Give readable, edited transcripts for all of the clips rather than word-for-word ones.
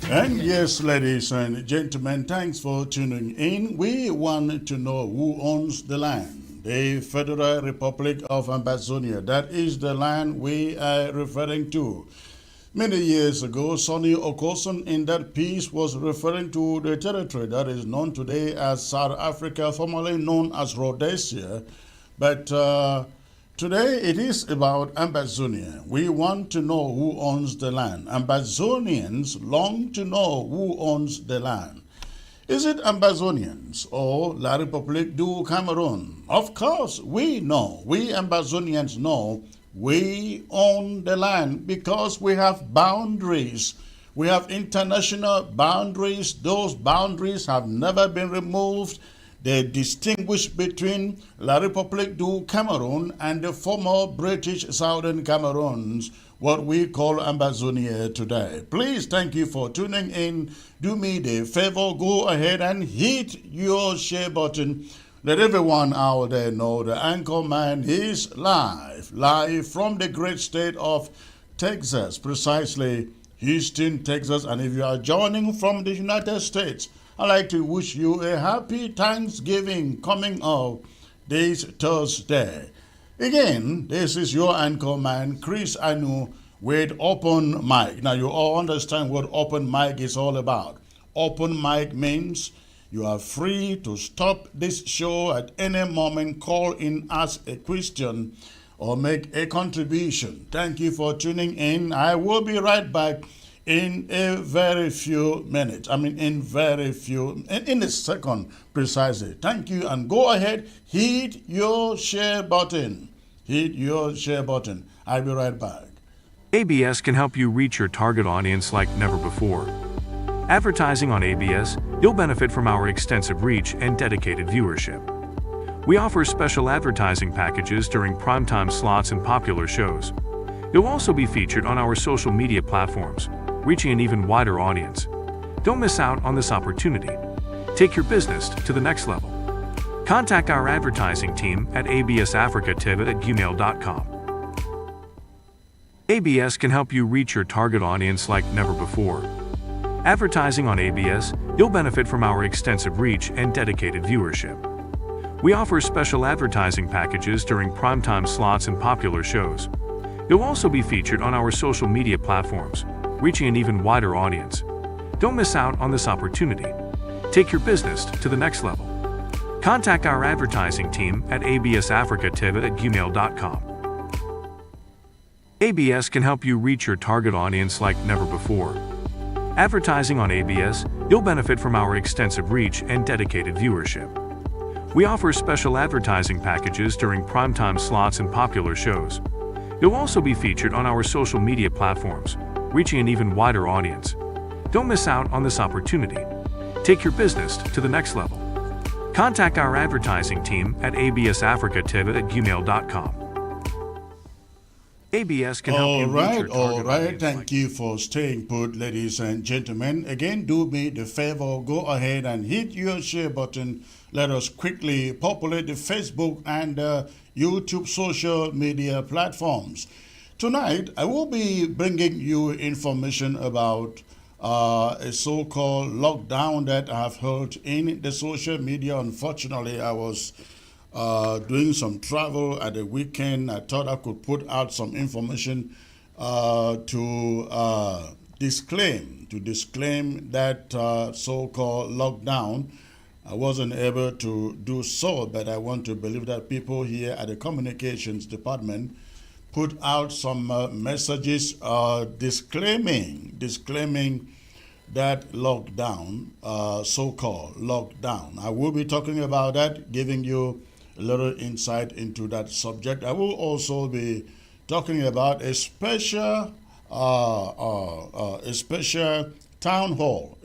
And yes, ladies and gentlemen, thanks for tuning in. We want to know who owns the land. The Federal Republic of Ambazonia. That is the land we are referring to. Many years ago, Sonny Okoson in that piece was referring to the territory that is known today as South Africa, formerly known as Rhodesia. But today it is about Ambazonia. We want to know who owns the land. Ambazonians long to know who owns the land. Is it Ambazonians or La République du Cameroon? Of course, we know. We Ambazonians know we own the land because we have boundaries. We have international boundaries. Those boundaries have never been removed. They distinguish between La République du Cameroon and the former British Southern Cameroons, what we call Ambazonia today. Please, thank you for tuning in. Do me the favor, go ahead and hit your share button. Let everyone out there know the anchor man is live from the great state of Texas, precisely Houston, Texas. And if you are joining from the United States, I'd like to wish you a happy Thanksgiving coming up this Thursday. Again, this is your anchor man, Chris Anu, with Open Mic. Now, you all understand what Open Mic is all about. Open Mic means you are free to stop this show at any moment, call in, ask a question, or make a contribution. Thank you for tuning in. I will be right back in a very few minutes. In a second precisely. Thank you, and go ahead, hit your share button. Hit your share button. I'll be right back. ABS can help you reach your target audience like never before. Advertising on ABS, you'll benefit from our extensive reach and dedicated viewership. We offer special advertising packages during primetime slots and popular shows. You'll also be featured on our social media platforms, reaching an even wider audience. Don't miss out on this opportunity. Take your business to the next level. Contact our advertising team at absafricativ@gmail.com. ABS can help you reach your target audience like never before. Advertising on ABS, you'll benefit from our extensive reach and dedicated viewership. We offer special advertising packages during primetime slots and popular shows. You'll also be featured on our social media platforms, reaching an even wider audience. Don't miss out on this opportunity. Take your business to the next level. Contact our advertising team at absafricativ@gmail.com. ABS can help you reach your target audience like never before. Advertising on ABS, you'll benefit from our extensive reach and dedicated viewership. We offer special advertising packages during primetime slots and popular shows. You'll also be featured on our social media platforms, reaching an even wider audience. Don't miss out on this opportunity. Take your business to the next level. Contact our advertising team at absafricativ@gmail.com. ABS can help you reach your target All right. audience. Thank you for staying put, ladies and gentlemen. Again, do me the favor, go ahead and hit your share button. Let us quickly populate the Facebook and YouTube social media platforms. Tonight, I will be bringing you information about a so-called lockdown that I've heard in the social media. Unfortunately, I was doing some travel at the weekend. I thought I could put out some information to disclaim that so-called lockdown. I wasn't able to do so, but I want to believe that people here at the communications department put out some messages disclaiming that lockdown, so-called lockdown. I will be talking about that, giving you a little insight into that subject. I will also be talking about a special town hall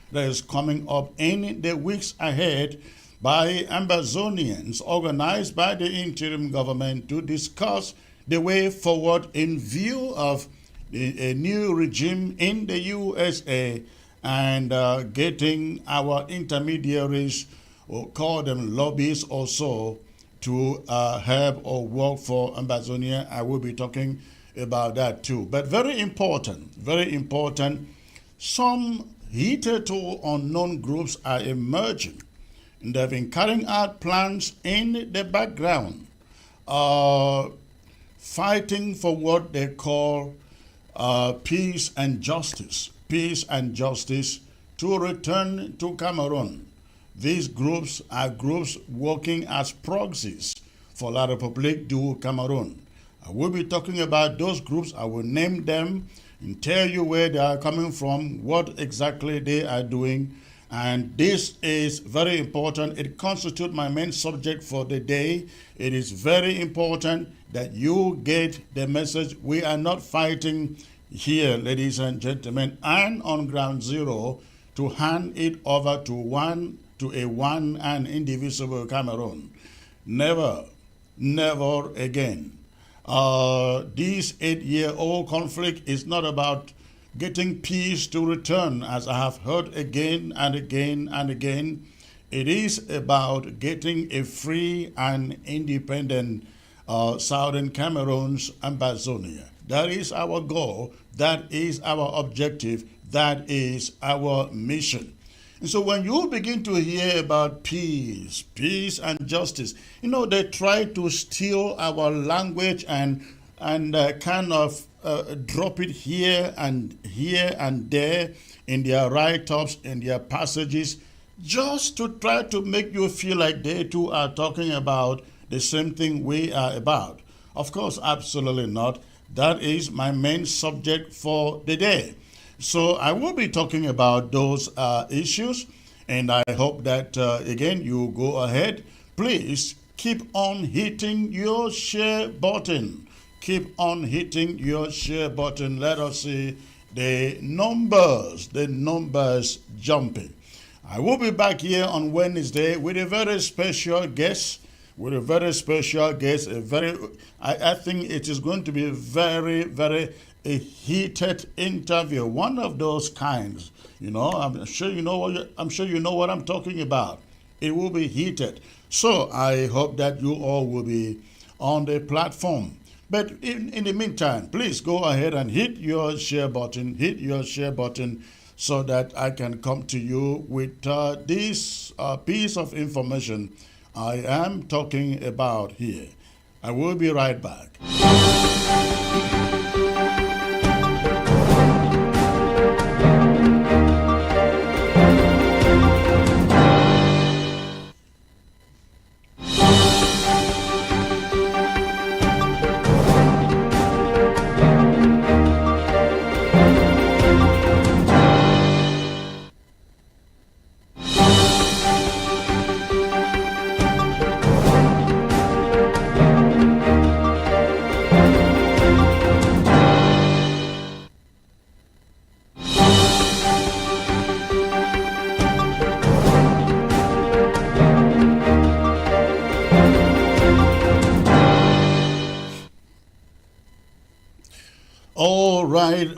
that is coming up in the weeks ahead by Ambazonians, organized by the interim government to discuss the way forward in view of a new regime in the USA and getting our intermediaries, or call them lobbies also, to help or work for Ambazonia. I will be talking about that too. But very important, very important. Some hitherto unknown groups are emerging, and they've been carrying out plans in the background, fighting for what they call peace and justice. Peace and justice to return to Cameroon. These groups are groups working as proxies for La République du Cameroon. I will be talking about those groups. I will name them and tell you where they are coming from, what exactly they are doing. And this is very important. It constitutes my main subject for the day. It is very important that you get the message. We are not fighting here, ladies and gentlemen, and on ground zero to hand it over to a one and indivisible Cameroon. Never, never again. This 8-year-old conflict is not about getting peace to return, as I have heard again and again and again. It is about getting a free and independent Southern Cameroon's Ambazonia. That is our goal. That is our objective. That is our mission. And so when you begin to hear about peace and justice, they try to steal our language and kind of drop it here and there in their write-ups, in their passages, just to try to make you feel like they too are talking about the same thing we are about. Of course, absolutely not. That is my main subject for the day. So I will be talking about those issues, and I hope that, again, you go ahead. Please keep on hitting your share button. Keep on hitting your share button. Let us see the numbers jumping. I will be back here on Wednesday with a very special guest. I think it is going to be a very, very a heated interview, one of those kinds. I'm sure you know what I'm talking about. It will be heated. So I hope that you all will be on the platform. But in the meantime, please go ahead and hit your share button. So that I can come to you with this piece of information I am talking about here. I will be right back.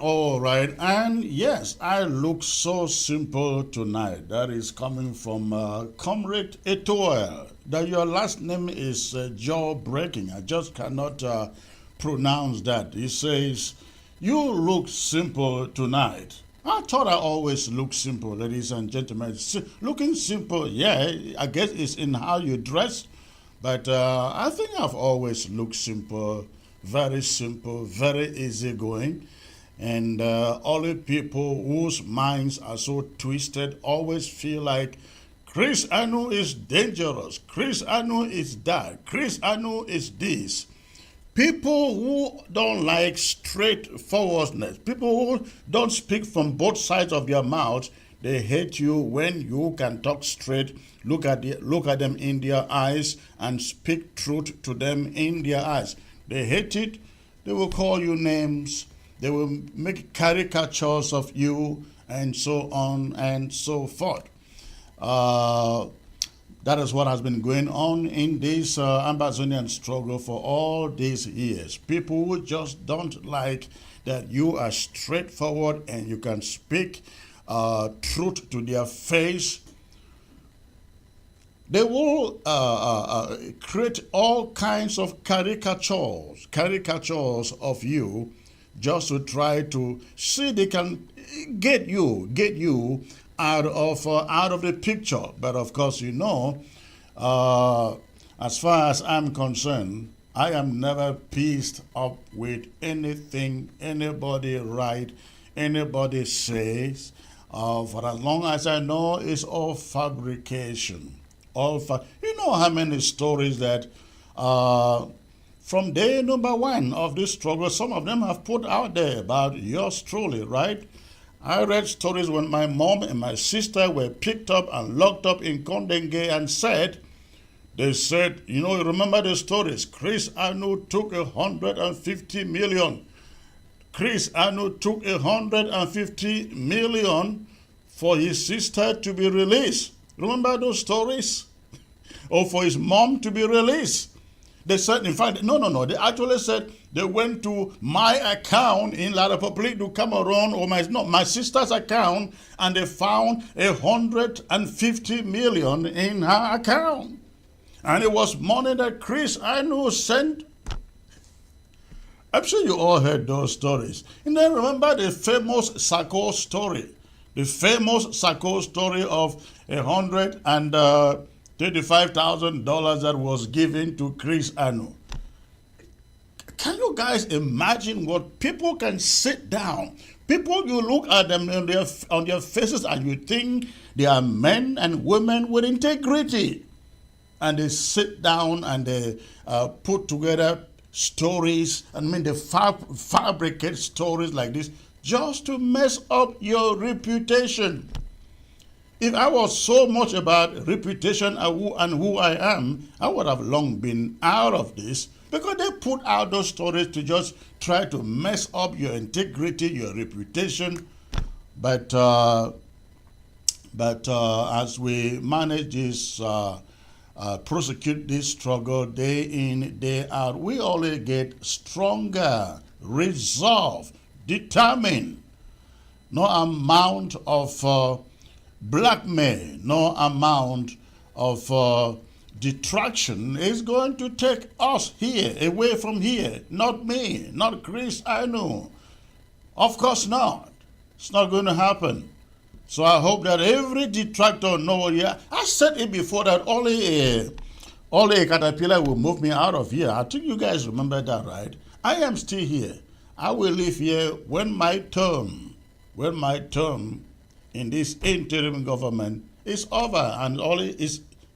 All right. And yes, I look so simple tonight. That is coming from Comrade Etoile. That your last name is jaw-breaking. I just cannot pronounce that. He says, you look simple tonight. I thought I always look simple, ladies and gentlemen. Looking simple, yeah, I guess it's in how you dress. But I think I've always looked simple, very easygoing. And only people whose minds are so twisted always feel like Chris Anu is dangerous, Chris Anu is that, Chris Anu is this. People who don't like straightforwardness, people who don't speak from both sides of their mouth, they hate you when you can talk straight, look at them in their eyes and speak truth to them in their eyes. They hate it. They will call you names. They will make caricatures of you and so on and so forth. That is what has been going on in this Ambazonian struggle for all these years. People who just don't like that you are straightforward and you can speak truth to their face. They will create all kinds of caricatures of you, just to try to see they can get you out of the picture. But of course, as far as I'm concerned, I am never pissed up with anything anybody write, anybody says. For as long as I know, it's all fabrication. You know how many stories that from day number one of this struggle, some of them have put out there about yours truly, right? I read stories when my mom and my sister were picked up and locked up in Kondenge and they said, you remember the stories? Chris Anu took 150 million. Chris Anu took 150 million for his sister to be released. Remember those stories? Or for his mom to be released. They said, in fact, no. They actually said they went to my account in La République du Cameroon, or my sister's account, and they found 150 million in her account. And it was money that Chris Anu sent. I'm sure you all heard those stories. And then remember the famous Sako story. The famous Sako story of $135,000 that was given to Chris Anu. Can you guys imagine what people can sit down? People, you look at them on their faces and you think they are men and women with integrity. And they sit down and they put together stories, they fabricate stories like this just to mess up your reputation. If I was so much about reputation and who I am, I would have long been out of this, because they put out those stories to just try to mess up your integrity, your reputation. But as we manage this, prosecute this struggle day in, day out, we only get stronger, resolved, determined. No amount of blackmail, no amount of detraction is going to take us here, away from here. Not me, not Chris Anu. Of course not. It's not going to happen. So I hope that every detractor knows, I said it before, that only a caterpillar will move me out of here. I think you guys remember that, right? I am still here. I will live here when my term in this interim government is over, and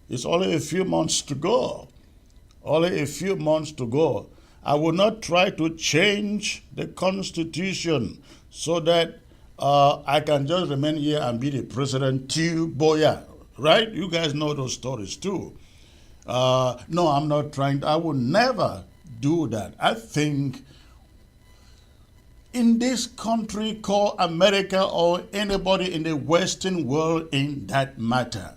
it's only a few months to go. Only a few months to go. I will not try to change the constitution so that I can just remain here and be the president till Boya, right? You guys know those stories too. No, I'm not trying. I will never do that. I think in this country called America, or anybody in the Western world in that matter,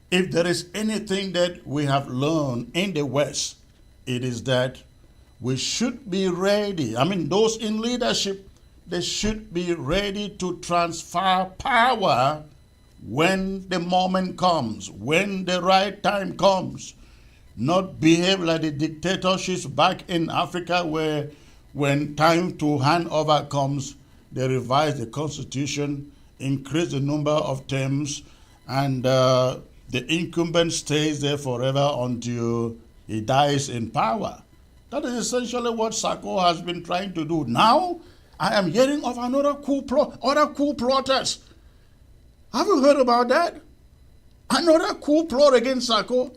if there is anything that we have learned in the West, it is that we should be ready. Those in leadership, they should be ready to transfer power when the moment comes, when the right time comes. Not behave like the dictatorships back in Africa, where when time to hand over comes, they revise the constitution, increase the number of terms, and the incumbent stays there forever until he dies in power. That is essentially what Sako has been trying to do. Now, I am hearing of other coup plotters. Have you heard about that? Another coup plot against Sako?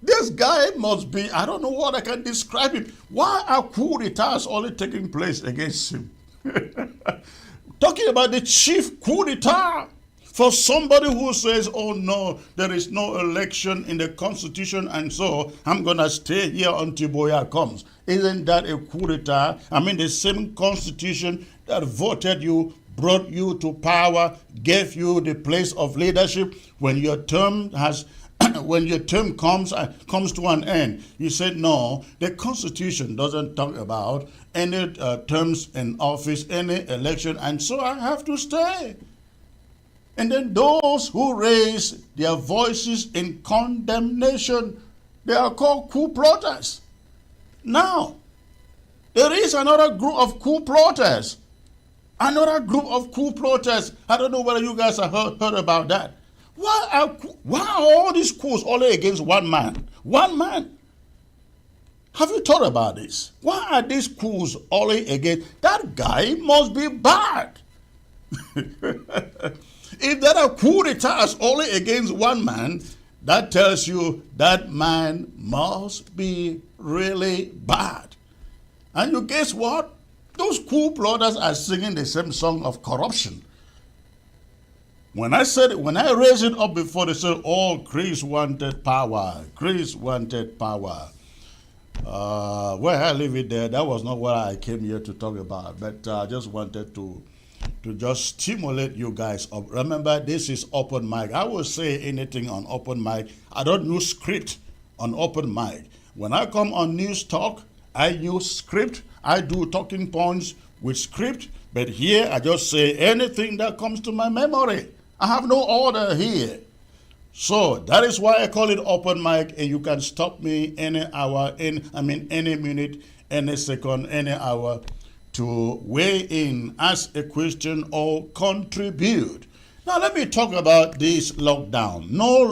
This guy must be, I don't know what I can describe him. Why are coup d'etats only taking place against him? Talking about the chief coup d'etat. For somebody who says, oh no, there is no election in the constitution, and so I'm going to stay here until Boya comes. Isn't that a coup d'etat? The same constitution that voted you, brought you to power, gave you the place of leadership. When your term comes to an end, you said, no, the constitution doesn't talk about any terms in office, any election, and so I have to stay. And then those who raise their voices in condemnation, they are called coup plotters. Now, there is another group of coup plotters. Another group of coup plotters. I don't know whether you guys have heard about that. Why are all these coups only against one man? One man. Have you thought about this? Why are these coups only against that guy? Must be bad. If there are coup d'etats only against one man, that tells you that man must be really bad. And you guess what? Those coup plotters are singing the same song of corruption. When I raised it up before, they said, oh, Chris wanted power. Chris wanted power. Well, I leave it there. That was not what I came here to talk about, but I just wanted to just stimulate you guys up. Remember, this is open mic. I will say anything on open mic. I don't use script on open mic. When I come on News Talk, I use script. I do talking points with script, but here I just say anything that comes to my memory. I have no order here. So that is why I call it open mic, and you can stop me any hour, any minute, any second, any hour to weigh in, ask a question, or contribute. Now let me talk about this lockdown. No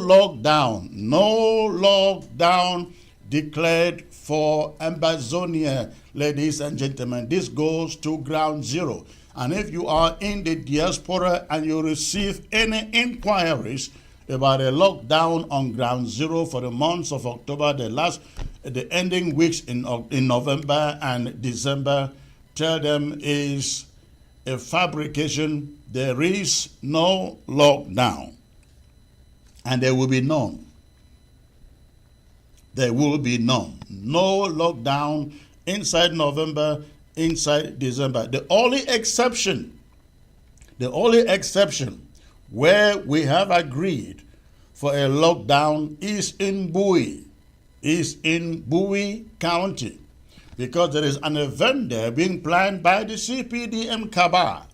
lockdown declared for Ambazonia, ladies and gentlemen. This goes to ground zero. And if you are in the diaspora and you receive any inquiries about a lockdown on ground zero for the months of October, the ending weeks in November and December, tell them is a fabrication. There is no lockdown. And there will be none. There will be none. No lockdown inside November, inside December. The only exception where we have agreed for a lockdown is in Bowie County, because there is an event there being planned by the CPDM cabal,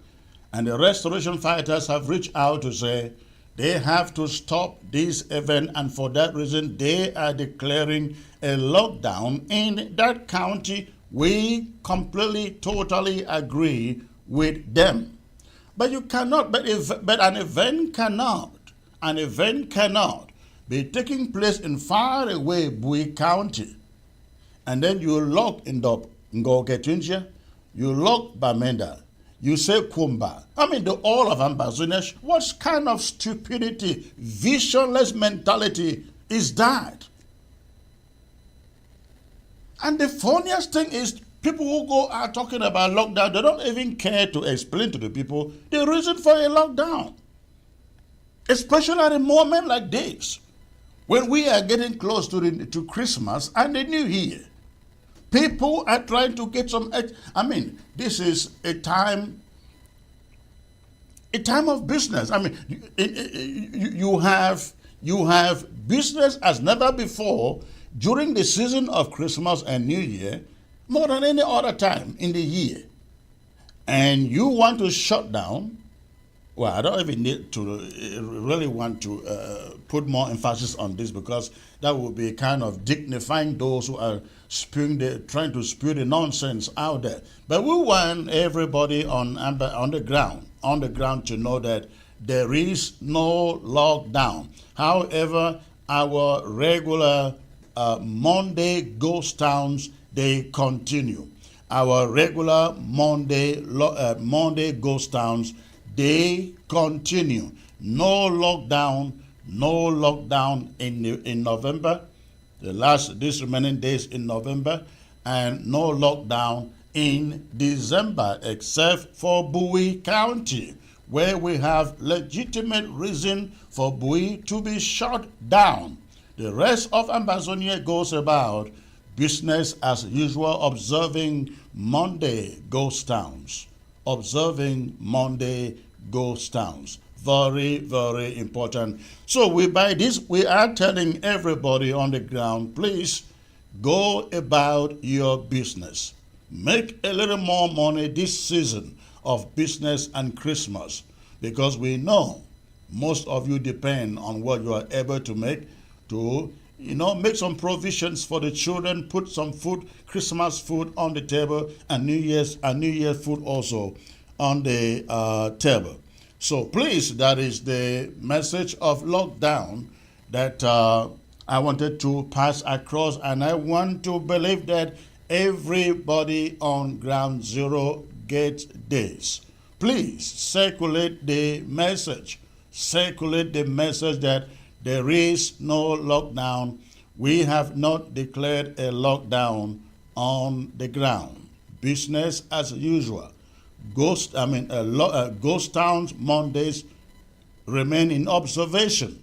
and the restoration fighters have reached out to say they have to stop this event, and for that reason they are declaring a lockdown in that county. We completely, totally agree with them. But you cannot, but an event cannot be taking place in far away Bowie County, and then you lock in the Ngogetunja, you lock Bamenda, you say Kumba. The all of Ambazonia. What kind of stupidity, visionless mentality is that? And the funniest thing is, people who are talking about lockdown, they don't even care to explain to the people the reason for a lockdown. Especially at a moment like this, when we are getting close to Christmas and the New Year. People are trying to get some. This is a time of business. You have business as never before during the season of Christmas and New Year, more than any other time in the year. And you want to shut down. Well, I don't even need to really want to put more emphasis on this, because that would be kind of dignifying those who are trying to spew the nonsense out there. But we want everybody on the ground to know that there is no lockdown. However, our regular Monday ghost towns, they continue. Our regular Monday ghost towns, they continue. No lockdown in November, these remaining days in November, and no lockdown in December, except for Bowie County, where we have legitimate reason for Bowie to be shut down. The rest of Ambazonia goes about business as usual, observing Monday ghost towns. Very, very important. So by this, we are telling everybody on the ground, please go about your business. Make a little more money this season of business and Christmas, because we know Most of you depend on what you are able to make to, make some provisions for the children, put some food, Christmas food on the table, and New Year's food also on the table. So please, that is the message of lockdown that I wanted to pass across, and I want to believe that everybody on ground zero gets this. Please circulate the message. Circulate the message that there is no lockdown. We have not declared a lockdown on the ground. Business as usual. Ghost towns Mondays remain in observation.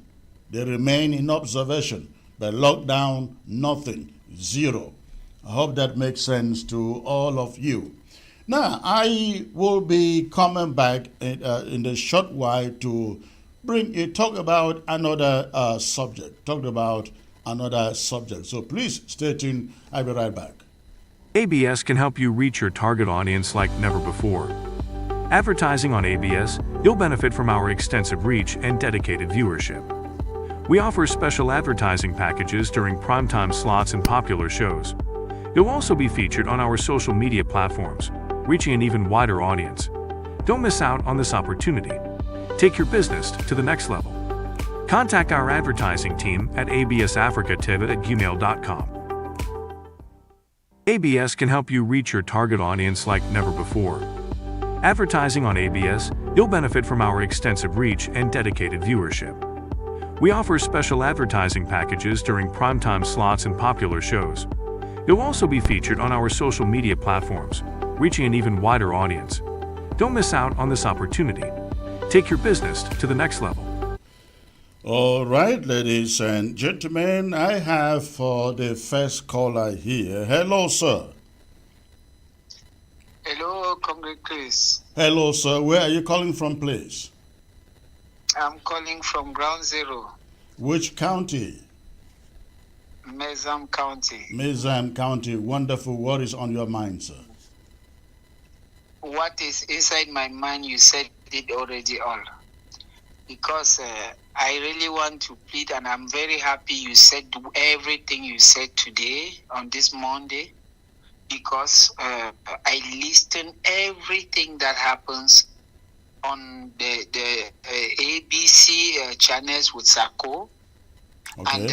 They remain in observation. But lockdown, nothing, zero. I hope that makes sense to all of you. Now, I will be coming back in a short while to talk about another subject. So please stay tuned. I'll be right back. ABS can help you reach your target audience like never before. Advertising on ABS, you'll benefit from our extensive reach and dedicated viewership. We offer special advertising packages during primetime slots and popular shows. You'll also be featured on our social media platforms, reaching an even wider audience. Don't miss out on this opportunity. Take your business to the next level. Contact our advertising team at absafricatv@gmail.com. ABS can help you reach your target audience like never before. Advertising on ABS, you'll benefit from our extensive reach and dedicated viewership. We offer special advertising packages during primetime slots and popular shows. You'll also be featured on our social media platforms, reaching an even wider audience. Don't miss out on this opportunity. Take your business to the next level. All right, ladies and gentlemen, I have for the first caller here. Hello, sir. Hello, Comrade Chris. Hello, sir. Where are you calling from, please? I'm calling from Ground Zero. Which county? Mezam County. Mezam County. Wonderful. What is on your mind, sir? What is inside my mind, you said it already all. Because I really want to plead, and I'm very happy you said everything you said today on this Monday, because I listen everything that happens on the ABC channels with Sako. Okay. And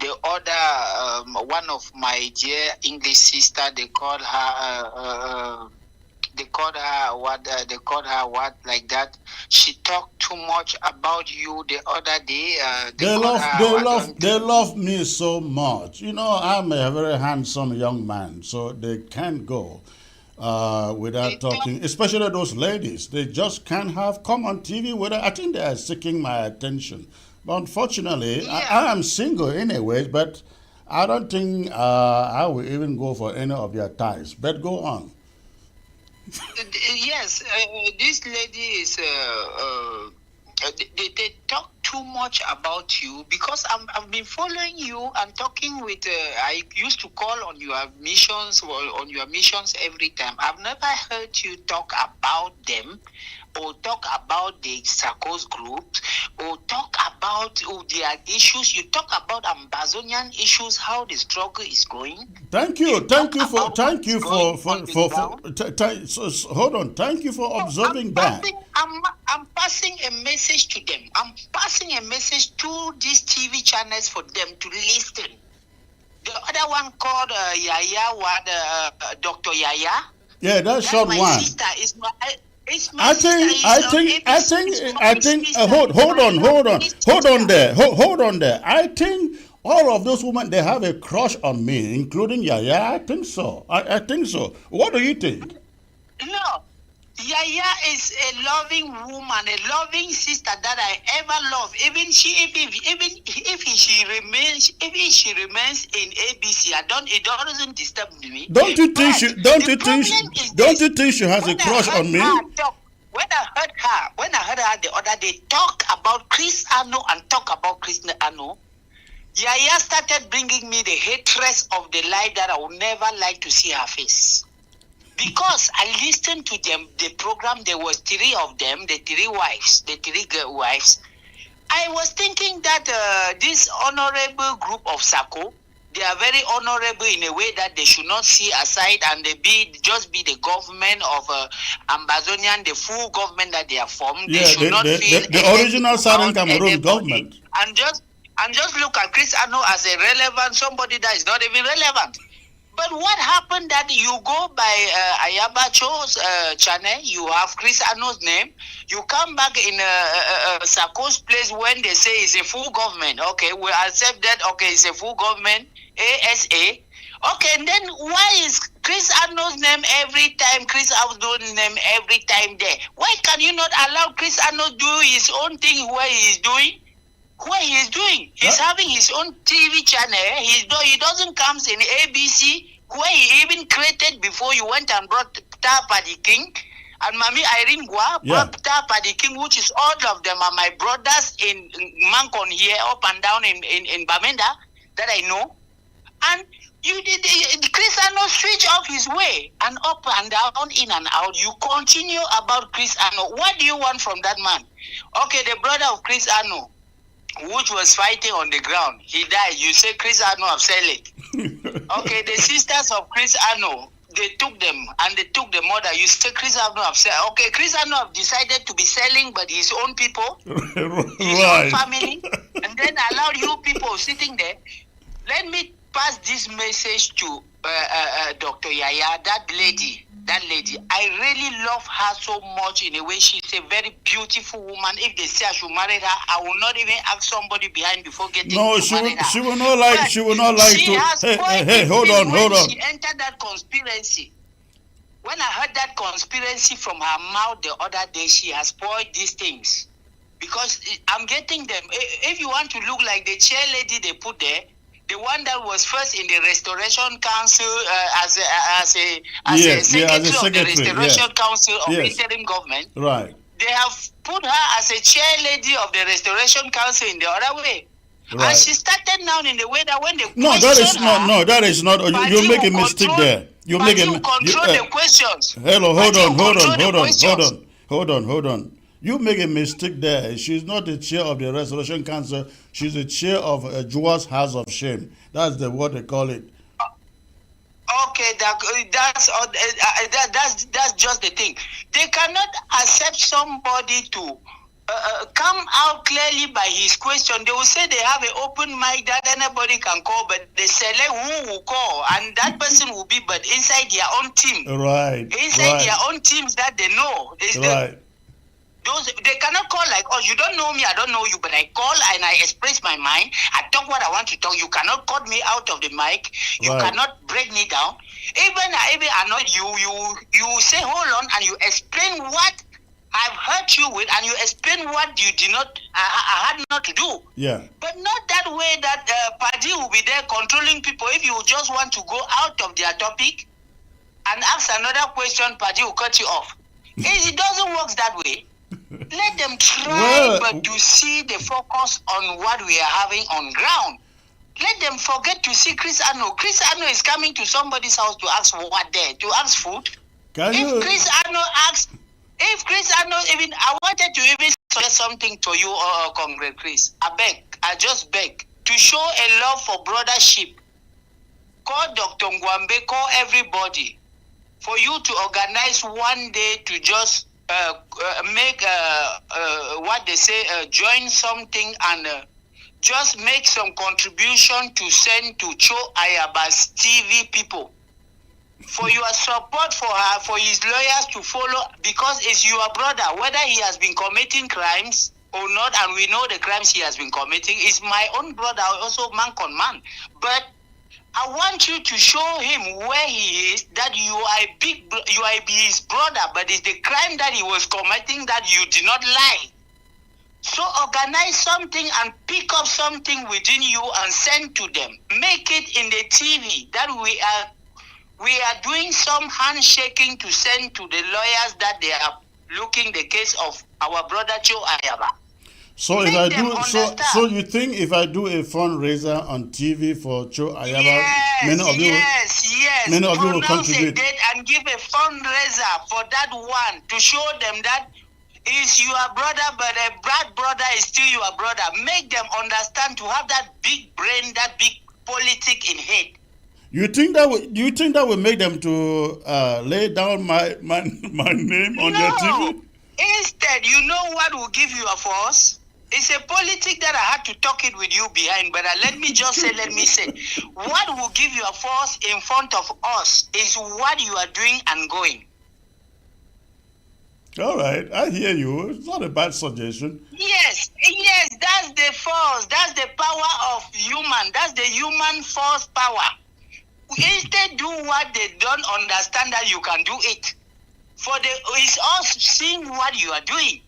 the other, one of my dear English sister, they call her what like that. She talked too much about you the other day. They love me so much. I'm a very handsome young man, so they can't go without talking. Especially those ladies, they just can't come on TV without. I think they are seeking my attention. But unfortunately, yeah. I am single anyways. But I don't think I will even go for any of your ties. But go on. Yes, this lady is. They talk too much about you, because I've been following you and talking with. I used to call on your missions every time. I've never heard you talk about them, or talk about the Sarko's groups, or talk about their issues. You talk about Ambazonian issues, how the struggle is going. Thank you for hold on. Thank you for observing that. I'm passing a message to them. I'm passing a message to these TV channels for them to listen. The other one called Dr. Yaya. Yeah, that's short my one. Sister is my. I think. Hold on there. I think all of those women, they have a crush on me, including Yaya. I think so. I think so. What do you think? No, Yaya is a loving woman, a loving sister that I ever love. Even if she remains in ABC, it doesn't disturb me. Don't you think she has a crush on me? When I heard her the other day talk about Chris Ano and talk about Chris Ano, Yaya started bringing me the hatred of the life that I would never like to see her face. Because I listened to them, the program, there was three of them, the three girl wives. I was thinking that this honorable group of Sako, they are very honorable in a way that they should not see aside and they just be the government of Ambazonian, the full government that they have formed. Yeah, they should not feel the original Southern Cameroon government. And just look at Chris Ano as a relevant somebody that is not even relevant. But what happened that you go by Ayabacho's channel, you have Chris Ano's name, you come back in Sako's place when they say it's a full government. Okay, we accept that. Okay, it's a full government, ASA. Okay, and then why is Chris Ano's name every time, Chris Ano's name every time there? Why can you not allow Chris Ano do his own thing where he is doing? What he is doing, he's having his own TV channel. He doesn't come in ABC, where he even created before you went and brought Tapa the King and Mami Irene Gua brought Tapa the King, which is all of them are my brothers in Mancon here, up and down in Bamenda that I know. And you did Chris Ano switch off his way and up and down, in and out. You continue about Chris Ano. What do you want from that man? Okay, the brother of Chris Ano, which was fighting on the ground, he died. You say Chris Ano have sell it. Okay, the sisters of Chris Ano, they took them and they took the mother. You say Chris Ano have sell. Okay, Chris Ano have decided to be selling, but his own people, his own family, and then allowed you people sitting there. Let me pass this message to Dr. Yaya, that lady. I really love her so much in a way. She's a very beautiful woman. If they say I should marry her, I will not even ask somebody behind before getting to marry her. She will not like. She will not like to. Hey, hold on. She entered that conspiracy. When I heard that conspiracy from her mouth the other day, she has spoiled these things. Because I'm getting them. If you want to look like the chair lady they put there, the one that was first in the Restoration Council as a secretary of the Restoration Council of Interim government. Right. They have put her as a chair lady of the Restoration Council in the other way. Right. And she started now in the way that when they that is not. You make a mistake there. You make a the questions. Hello, hold on. You make a mistake there. She's not the chair of the Restoration Council. She's the chair of Jua's House of Shame. That's what they call it. Okay, that's just the thing. They cannot accept somebody to come out clearly by his question. They will say they have an open mic that anybody can call, but they select who will call, and that person will be but inside their own team. Right. Inside their own teams that they know. They cannot call like us. You don't know me, I don't know you, but I call and I express my mind. I talk what I want to talk. You cannot cut me out of the mic. You cannot break me down. Even annoy you say hold on and you explain what I've hurt you with, and you explain what you did not, I had not to do. Yeah. But not that way that party will be there controlling people. If you just want to go out of their topic and ask another question, party will cut you off. It doesn't work that way. Let them try, but to see the focus on what we are having on ground. Let them forget to see Chris Ano. Chris Ano is coming to somebody's house to ask for what there, to ask food. Chris Ano, even I wanted to even suggest something to you, Comrade Chris. I just beg to show a love for brothership. Call Dr. Ngwambe, call everybody for you to organize one day to just make what they say, join something and just make some contribution to send to Cho Ayaba's TV people. For your support for her, for his lawyers to follow, because it's your brother, whether he has been committing crimes or not, and we know the crimes he has been committing, is my own brother, also man con man. But I want you to show him where he is, that you are his brother, but it's the crime that he was committing that you did not lie. So organize something and pick up something within you and send to them. Make it in the TV that we are doing some handshaking to send to the lawyers that they are looking the case of our brother Cho Ayaba. So if Make I them do understand. so you think if I do a fundraiser on TV for Cho Ayaba, Yes, many of you yes. many of you will Pronounce a contribute. date and give a fundraiser for that one to show them that is your brother, but a blood brother is still your brother. Make them understand to have that big brain, that big politic in head. You think that will make them to lay down my name on their No. TV? Instead, you know what will give you a force? It's a politic that I had to talk it with you behind, but let me say, what will give you a force in front of us is what you are doing and going. All right, I hear you. It's not a bad suggestion. Yes, that's the force, that's the power of human, that's the human force power. Instead, do what they don't understand that you can do it. It's us seeing what you are doing.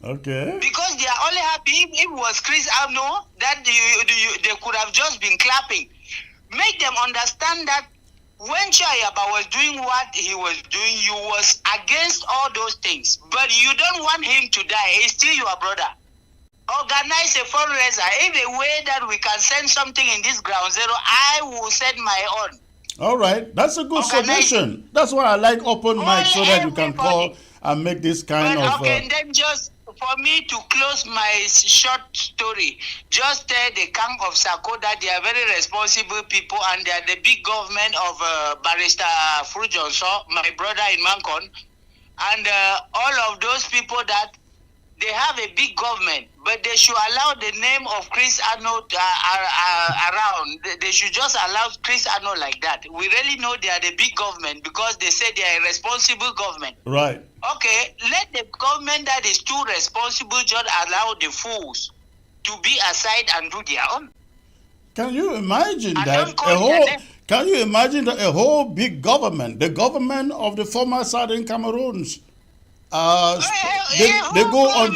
Okay. Because they are only happy if it was Chris Arno that they could have just been clapping. Make them understand that when Chayaba was doing what he was doing, you was against all those things. But you don't want him to die. He's still your brother. Organize a fundraiser. If a way that we can send something in this ground zero, I will send my own. All right, that's a good suggestion. That's why I like open mic so that you can call and make this kind of. Okay, then just for me to close my short story, just tell the camp of Sako that they are very responsible people and they are the big government of Barrister Frujonso, my brother in Mancon, and all of those people that they have a big government, but they should allow the name of Chris Arnold around. They should just allow Chris Arnold like that. We really know they are the big government because they say they are a responsible government. Right. Okay, let the government that is too responsible just allow the fools to be aside and do their own. Can you imagine Can you imagine that a whole big government, the government of the former Southern Cameroons, they go on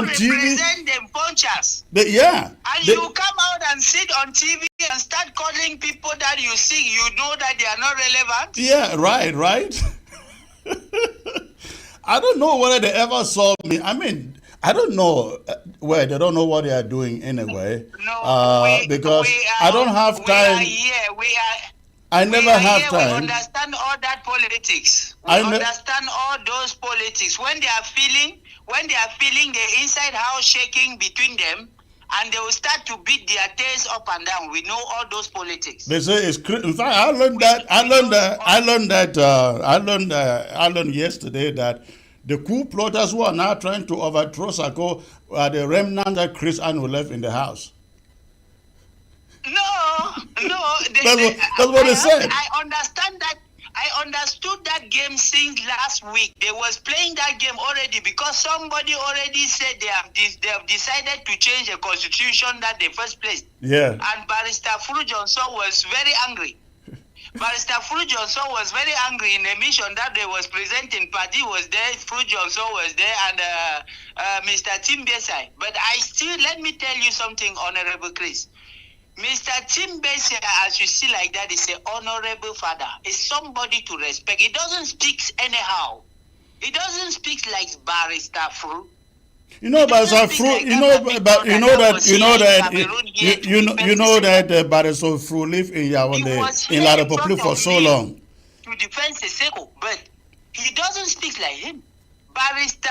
TV. Represent them punchers. And you come out and sit on TV and start calling people that you see, you know that they are not relevant. Yeah, right. I don't know whether they ever saw me. I mean, I don't know where they don't know what they are doing anyway. Because I don't have time. I never have time. We understand all that politics. We understand all those politics. When they are feeling the inside house shaking between them, and they will start to beat their tails up and down. We know all those politics. They say it's. In fact, I learned yesterday that the coup plotters who are now trying to overthrow Sako are the remnant that Chris Arnold left in the house. No. That's what they said. I understand that. I understood that game since last week. They was playing that game already because somebody already said they have decided to change the constitution that they first placed. Yeah. And Barrister Frujonso was very angry. Barrister Frujonso was very angry in the mission that they was presenting. Paddy was there, Frujonso was there, and Mr. Tim Besai. But let me tell you something, Honorable Chris. Mr. Tim Besai, as you see like that, is an honorable father. Is somebody to respect. He doesn't speak anyhow. He doesn't speak like Barrister Fru. You know, Barrister Fru. You know that Barrister Fru lived in Yaoundé in La République for so long. To defend Seseko, but he doesn't speak like him. Barrister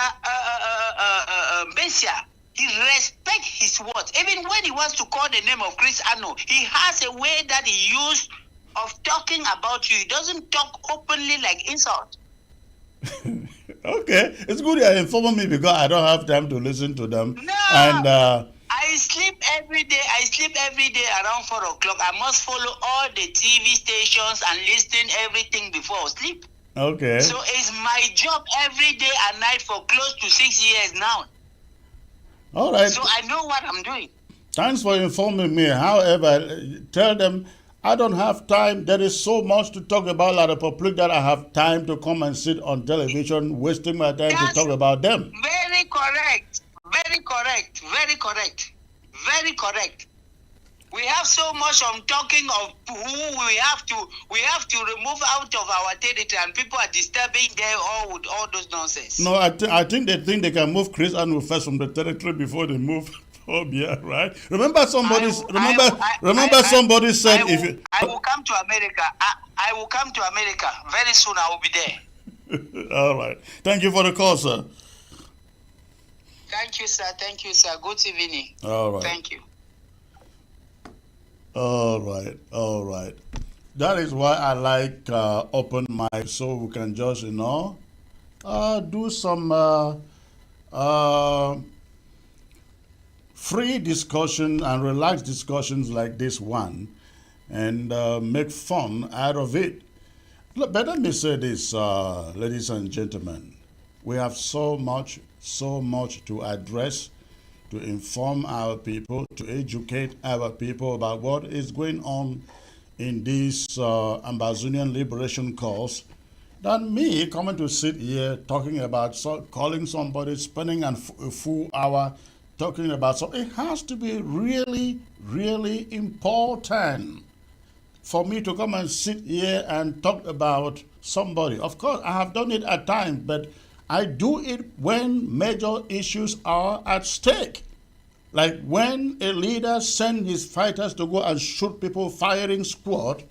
Besai. He respects his words. Even when he wants to call the name of Chris Arnold, he has a way that he used of talking about you. He doesn't talk openly like insult. Okay. It's good you're informing me because I don't have time to listen to them. No. And I sleep every day. Around 4 o'clock. I must follow all the TV stations and listen everything before I sleep. Okay. So it's my job every day and night for close to 6 years now. All right. So I know what I'm doing. Thanks for informing me. However, tell them I don't have time. There is so much to talk about La République that I have time to come and sit on television, wasting my time to talk about them. Very correct. We have so much on talking of who we have to remove out of our territory, and people are disturbing them all with all those nonsense. No, I think they think they can move Chris Anu first from the territory before they move Obia, right? Remember somebody said if you I will come to America. I will come to America very soon. I will be there. All right. Thank you for the call, sir. Thank you, sir. Thank you, sir. Good evening. All right. Thank you. All right. All right. That is why I like open mic, so we can just, do some free discussion and relaxed discussions like this one, and make fun out of it. But let me say this, ladies and gentlemen. We have so much to address, to inform our people, to educate our people about what is going on in this Ambazonian liberation cause, than me coming to sit here talking about calling somebody, spending a full hour talking about something. It has to be really, really important for me to come and sit here and talk about somebody. Of course, I have done it at times, but I do it when major issues are at stake. Like when a leader sends his fighters to go and shoot people, firing squad,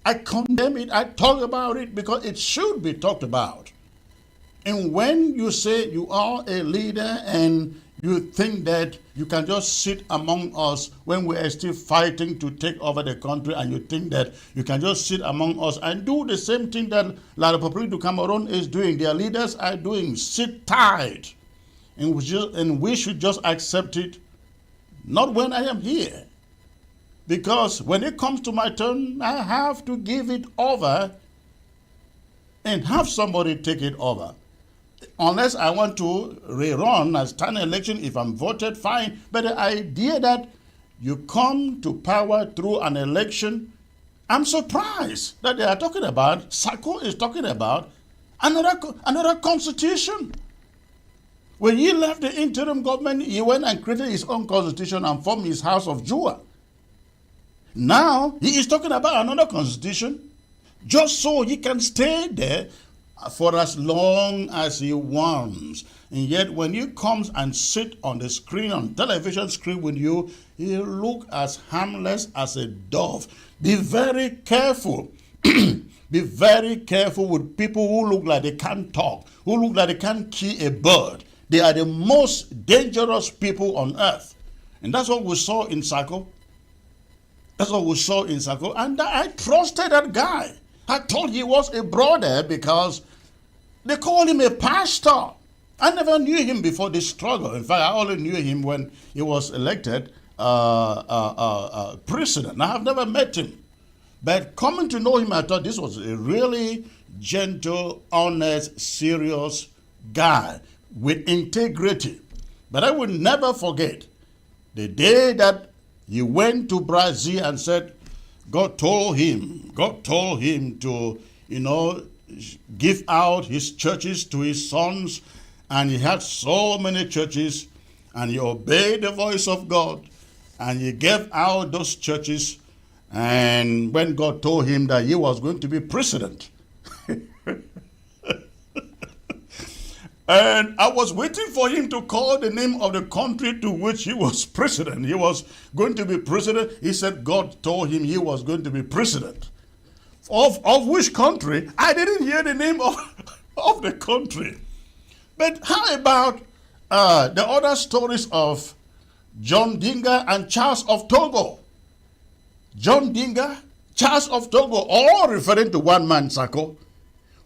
I condemn it, I talk about it because it should be talked about. And when you say you are a leader and you think that you can just sit among us when we are still fighting to take over the country, and you think that you can just sit among us and do the same thing that La République du Cameroon is doing, their leaders are doing, sit tight, and we should just accept it, not when I am here. Because when it comes to my turn, I have to give it over and have somebody take it over. Unless I want to rerun and stand election, if I'm voted, fine. But the idea that you come to power through an election, I'm surprised that they are talking about, Sako is talking about another constitution. When he left the interim government, he went and created his own constitution and formed his House of Jua. Now, he is talking about another constitution just so he can stay there for as long as he wants. And yet, when he comes and sit on the screen, on television screen with you, he look as harmless as a dove. Be very careful. Be very careful with people who look like they can't talk, who look like they can't kill a bird. They are the most dangerous people on earth. And that's what we saw in Sako. That's what we saw in Sako. And I trusted that guy. I thought he was a brother because they called him a pastor. I never knew him before this struggle. In fact, I only knew him when he was elected president. I have never met him. But coming to know him, I thought this was a really gentle, honest, serious guy with integrity. But I will never forget the day that he went to Brazil and said, God told him to, give out his churches to his sons. And he had so many churches, and he obeyed the voice of God, and he gave out those churches. And when God told him that he was going to be president, and I was waiting for him to call the name of the country to which he was president. He was going to be president. He said God told him he was going to be president. Of which country? I didn't hear the name of the country. But how about the other stories of John Dinga and Charles of Togo? John Dinga, Charles of Togo, all referring to one man, Sako.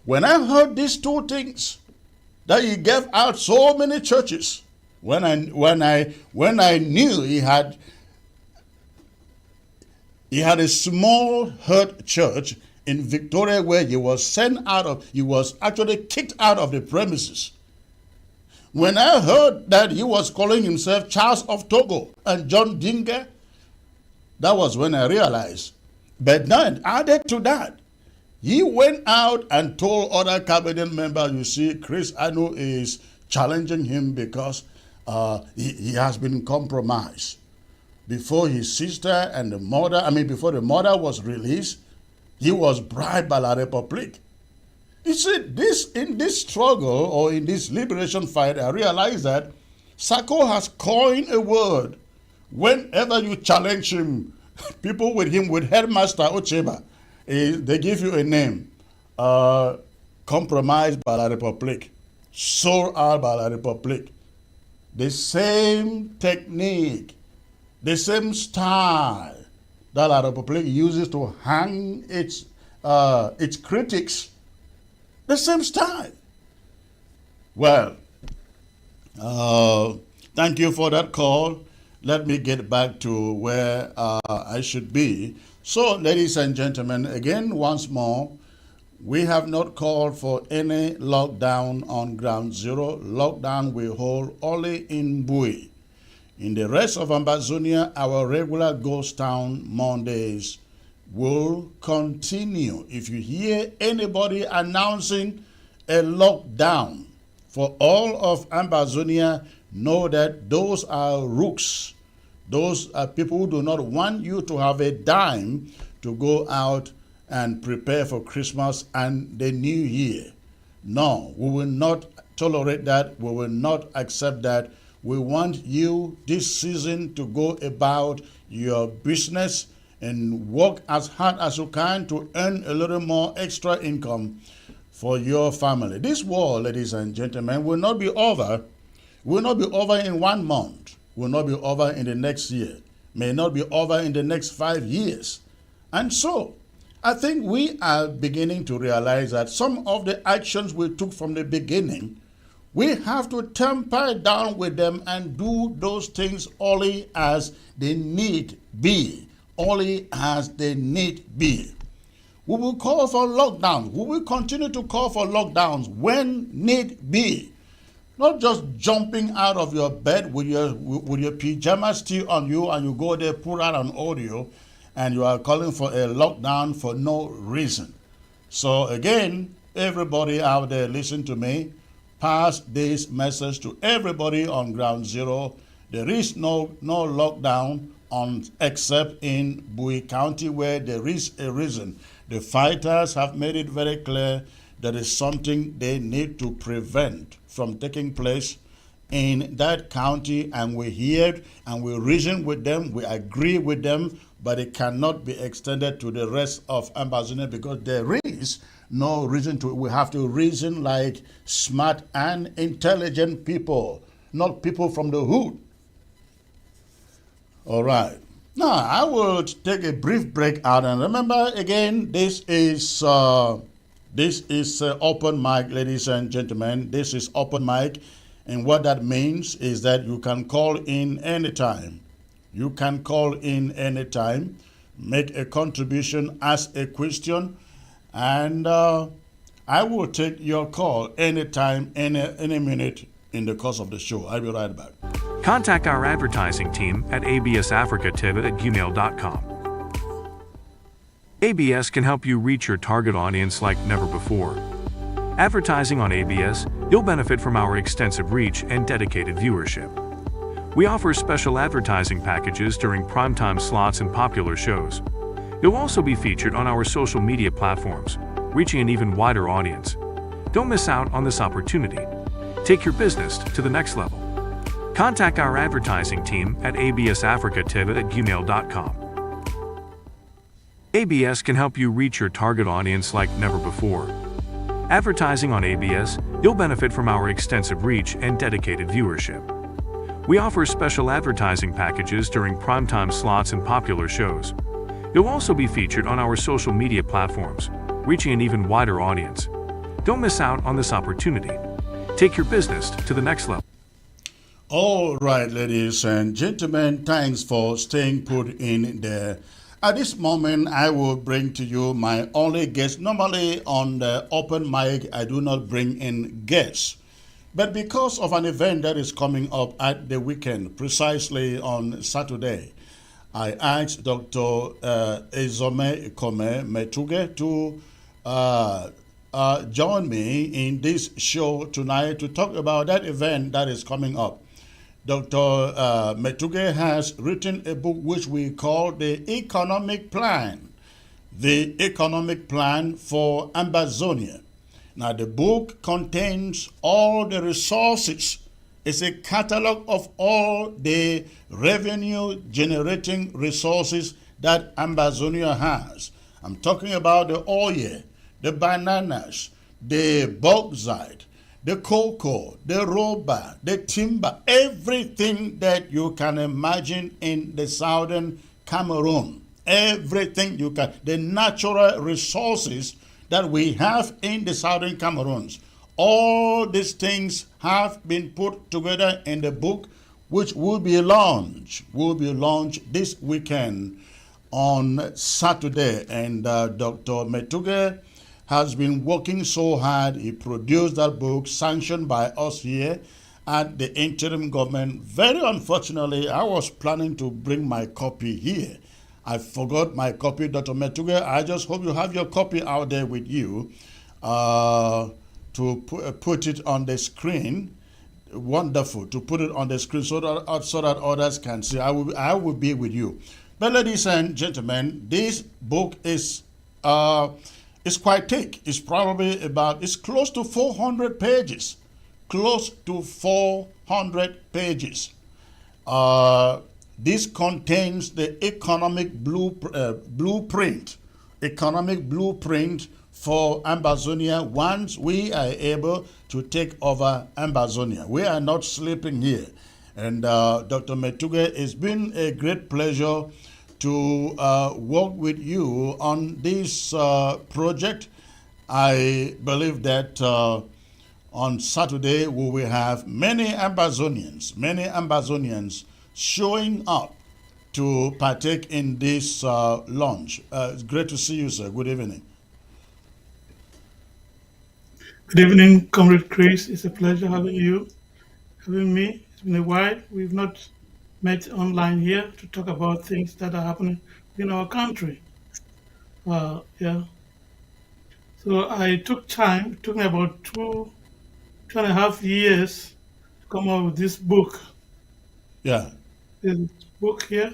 When I heard these two things, that he gave out so many churches, when I knew he had a small herd church in Victoria where he was actually kicked out of the premises. When I heard that he was calling himself Charles of Togo and John Dinga, that was when I realized. But then added to that, he went out and told other cabinet members, you see, Chris Anu is challenging him because he has been compromised. before his sister and the mother, before the mother was released, he was bribed by La République. You see, in this struggle or in this liberation fight, I realized that Sako has coined a word. Whenever you challenge him, people with him, with Headmaster Ocheba, they give you a name. Compromised by La République. Sold out by La République. The same technique, the same style that La République uses to hang its critics. The same style. Well, thank you for that call. Let me get back to where I should be. So, ladies and gentlemen, again, once more, we have not called for any lockdown on Ground Zero. Lockdown we hold only in Bui. In the rest of Ambazonia, our regular ghost town Mondays will continue. If you hear anybody announcing a lockdown for all of Ambazonia, know that those are rooks. Those are people who do not want you to have a dime to go out and prepare for Christmas and the New Year. No, we will not tolerate that. We will not accept that. We want you this season to go about your business and work as hard as you can to earn a little more extra income for your family. This war, ladies and gentlemen, will not be over. Will not be over in 1 month. Will not be over in the next year. May not be over in the next 5 years. And so, I think we are beginning to realize that some of the actions we took from the beginning, we have to temper down with them and do those things only as they need be. Only as they need be. We will call for lockdowns. We will continue to call for lockdowns when need be. Not just jumping out of your bed with your pajamas still on you and you go there, put out an audio, and you are calling for a lockdown for no reason. So again, everybody out there, listen to me. Pass this message to everybody on Ground Zero. There is no lockdown except in Bui County where there is a reason. The fighters have made it very clear that is something they need to prevent from taking place in that county, and we hear it and we reason with them, we agree with them, but it cannot be extended to the rest of Ambazonia because there is no reason to. We have to reason like smart and intelligent people, not people from the hood. All right. Now, I will take a brief break out. And remember, again, this is open mic, ladies and gentlemen. This is open mic. And what that means is that you can call in anytime. You can call in anytime, make a contribution, ask a question, and I will take your call anytime, any minute in the course of the show. I'll be right back. Contact our advertising team at absafricatv@gmail.com. ABS can help you reach your target audience like never before. Advertising on ABS, you'll benefit from our extensive reach and dedicated viewership. We offer special advertising packages during primetime slots and popular shows. You'll also be featured on our social media platforms, reaching an even wider audience. Don't miss out on this opportunity. Take your business to the next level. Contact our advertising team at absafricatv@gmail.com. ABS can help you reach your target audience like never before. Advertising on ABS, you'll benefit from our extensive reach and dedicated viewership. We offer special advertising packages during primetime slots and popular shows. You'll also be featured on our social media platforms, reaching an even wider audience. Don't miss out on this opportunity. Take your business to the next level. All right, ladies and gentlemen, thanks for staying put in there. At this moment, I will bring to you my only guest. Normally on the open mic, I do not bring in guests. But because of an event that is coming up at the weekend, precisely on Saturday, I asked Dr. Ezome Kome Metuge to join me in this show tonight to talk about that event that is coming up. Dr. Metuge has written a book which we call the Economic Plan. The Economic Plan for Ambazonia. Now, the book contains all the resources. It's a catalog of all the revenue generating resources that Ambazonia has. I'm talking about the oil, the bananas, the bauxite, the cocoa, the rubber, the timber, everything that you can imagine in the southern Cameroon. Everything you can, the natural resources that we have in the southern Cameroons. All these things have been put together in the book, which will be launched this weekend on Saturday. And Dr. Metuge has been working so hard. He produced that book, sanctioned by us here at the interim government. Very unfortunately, I was planning to bring my copy here. I forgot my copy, Dr. Metuge. I just hope you have your copy out there with you to put it on the screen. Wonderful to put it on the screen so that others can see. I will be with you. But ladies and gentlemen, this book is quite thick. It's probably it's close to 400 pages. Close to 400 pages. This contains the economic blueprint for Ambazonia once we are able to take over Ambazonia. We are not sleeping here. And Dr. Metuge, it's been a great pleasure to work with you on this project. I believe that on Saturday we will have many Ambazonians showing up to partake in this launch. It's great to see you, sir. Good evening. Good evening, Comrade Chris. It's a pleasure having me. It's been a while. We've not met online here to talk about things that are happening in our country. Yeah. So I took time. It took me about two and a half years to come up with this book. Yeah. This book here,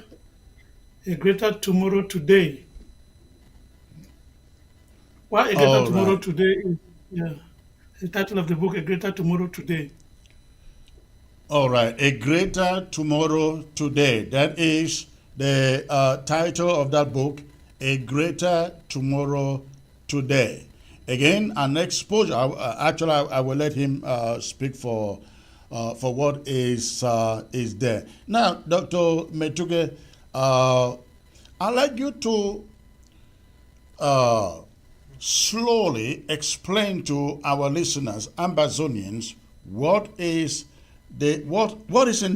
A Greater Tomorrow Today. Why A Greater Tomorrow Today is, the title of the book, A Greater Tomorrow Today. All right, A Greater Tomorrow Today. That is the title of that book, A Greater Tomorrow Today. Again, an exposure. I will let him speak for what is there. Now, Dr. Metuge, I'd like you to slowly explain to our listeners, Ambazonians, what is in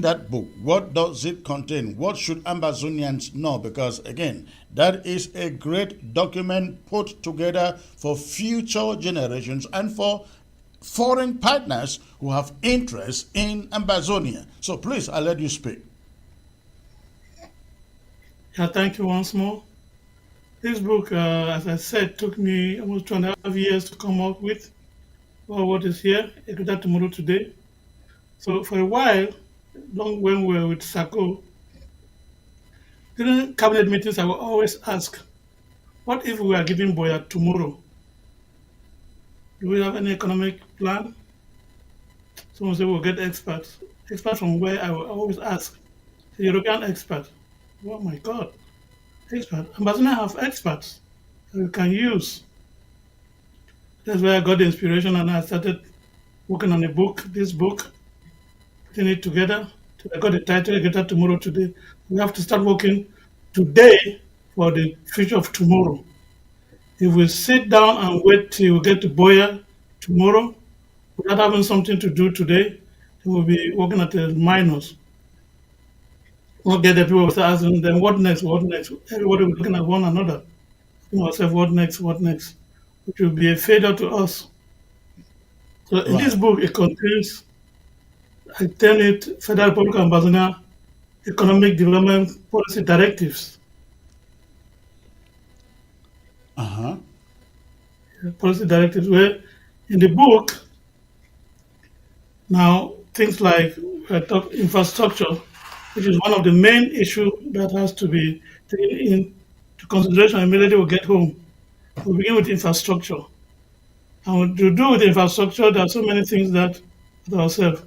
that book? What does it contain? What should Ambazonians know? Because again, that is a great document put together for future generations and for foreign partners who have interest in Ambazonia. So please, I'll let you speak. Yeah, thank you once more. This book, as I said, took me almost 2.5 years to come up with. Well, what is here, A Greater Tomorrow Today. So for a while, long when we were with Sako, during cabinet meetings, I would always ask, what if we are giving Boya tomorrow? Do we have any economic plan? Someone said we'll get experts. Experts from where? I will always ask. The European expert. Oh my God, expert. Ambazonia have experts that we can use. That's where I got the inspiration and I started working on this book, putting it together. I got the title, A Greater Tomorrow Today. We have to start working today for the future of tomorrow. If we sit down and wait till we get to Boya tomorrow, without having something to do today, then we'll be working at the minus. We'll get the people will start asking them, what next, what next? Everybody will be looking at one another. Asking ourselves, what next, what next? Which will be a failure to us. So in this book, it contains, I term it Federal Republic of Ambazonia Economic Development Policy Directives. Policy directives, where in the book, now things like talk infrastructure, which is one of the main issues that has to be taken into consideration immediately we get home. We begin with infrastructure. And to do with infrastructure, there are so many things that ourselves.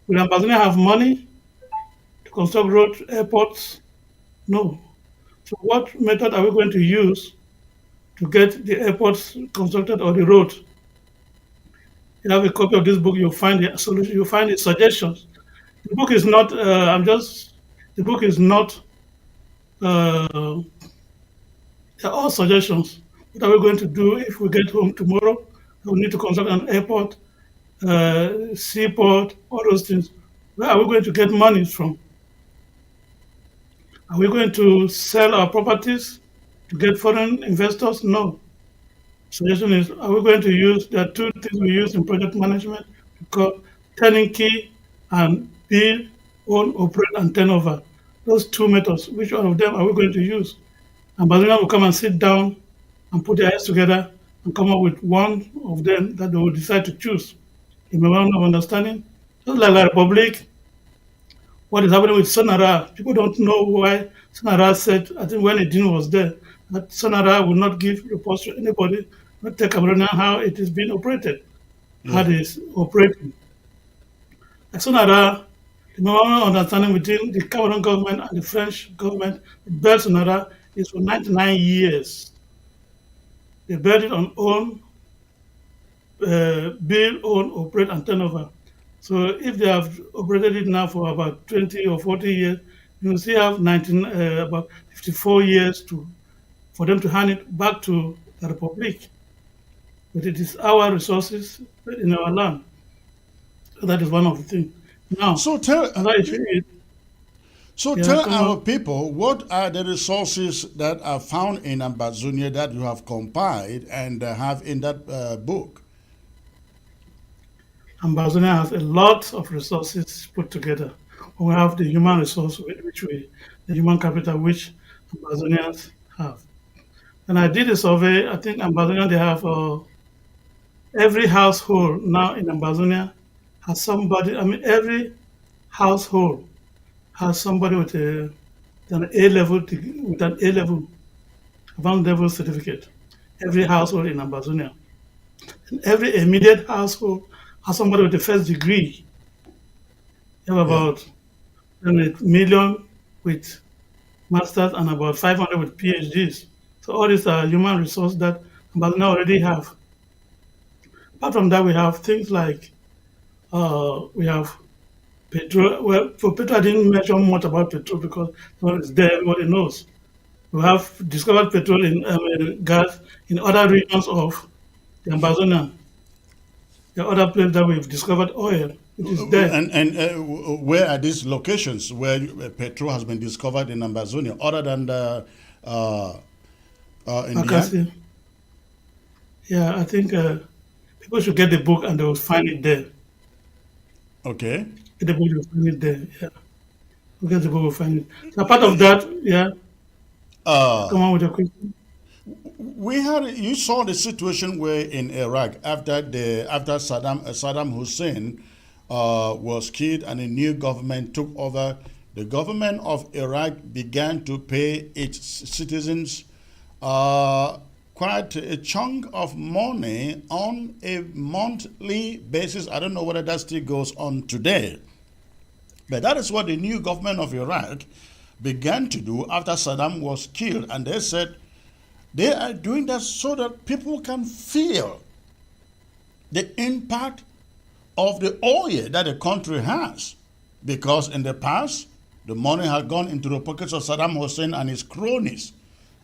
Will Ambazonia have money to construct roads, airports? No. So what method are we going to use to get the airports constructed or the road? You have a copy of this book, you'll find the solution, you'll find the suggestions. The book is not, the book is not, they're all suggestions. What are we going to do if we get home tomorrow? We need to construct an airport, seaport, all those things. Where are we going to get money from? Are we going to sell our properties to get foreign investors? No. Suggestion is, are we going to use, there are two things we use in project management, called turnkey and build, own, operate, and turnover. Those two methods, which one of them are we going to use? Ambazonia will come and sit down and put their heads together and come up with one of them that they will decide to choose. A memorandum of understanding, just like the Republic, what is happening with Sonara. People don't know why Sonara said, I think when Edin was there, that Sonara would not give reports to anybody, not tell Cameroonian how it is being operated, how it is operating. Like Sonara, the memorandum of understanding between the Cameroon government and the French government, built Sonara is for 99 years. They built it on own, build, own, operate, and turnover. So if they have operated it now for about 20 or 40 years, you will still have about 54 years for them to hand it back to the Republic. But it is our resources in our land. So that is one of the things. Now, So tell, another issue is, so yeah, tell come our on. people, what are the resources that are found in Ambazonia that you have compiled and have in that book? Ambazonia has a lot of resources put together. We have the human resource, the human capital, which Ambazonians have. And I did a survey. I think Ambazonia, they have every household now in Ambazonia has somebody. I mean, every household has somebody with an A level with an A level advanced level certificate. Every household in Ambazonia, and every immediate household has somebody with a first degree. You have Yeah. about 1 million with masters and about 500 with PhDs. So all these are human resource that Ambazonia already have. Apart from that, we have things like we have petrol. Well, for petrol, I didn't mention much about petrol because it's there, everybody knows. We have discovered petrol in gas in other regions of the Ambazonia. There are other places that we've discovered oil, which is there. And where are these locations where petrol has been discovered in Ambazonia, other than in I can see. Yeah, I think people should get the book and they will find it there. Okay. Get the book, you'll find it there. Yeah. Get the book, will find it. So part of that, yeah, come on with your question. You saw the situation where in Iraq after Saddam Hussein was killed and a new government took over. The government of Iraq began to pay its citizens quite a chunk of money on a monthly basis. I don't know whether that still goes on today, but that is what the new government of Iraq began to do after Saddam was killed, and they said they are doing that so that people can feel the impact of the oil that the country has. Because in the past, the money had gone into the pockets of Saddam Hussein and his cronies.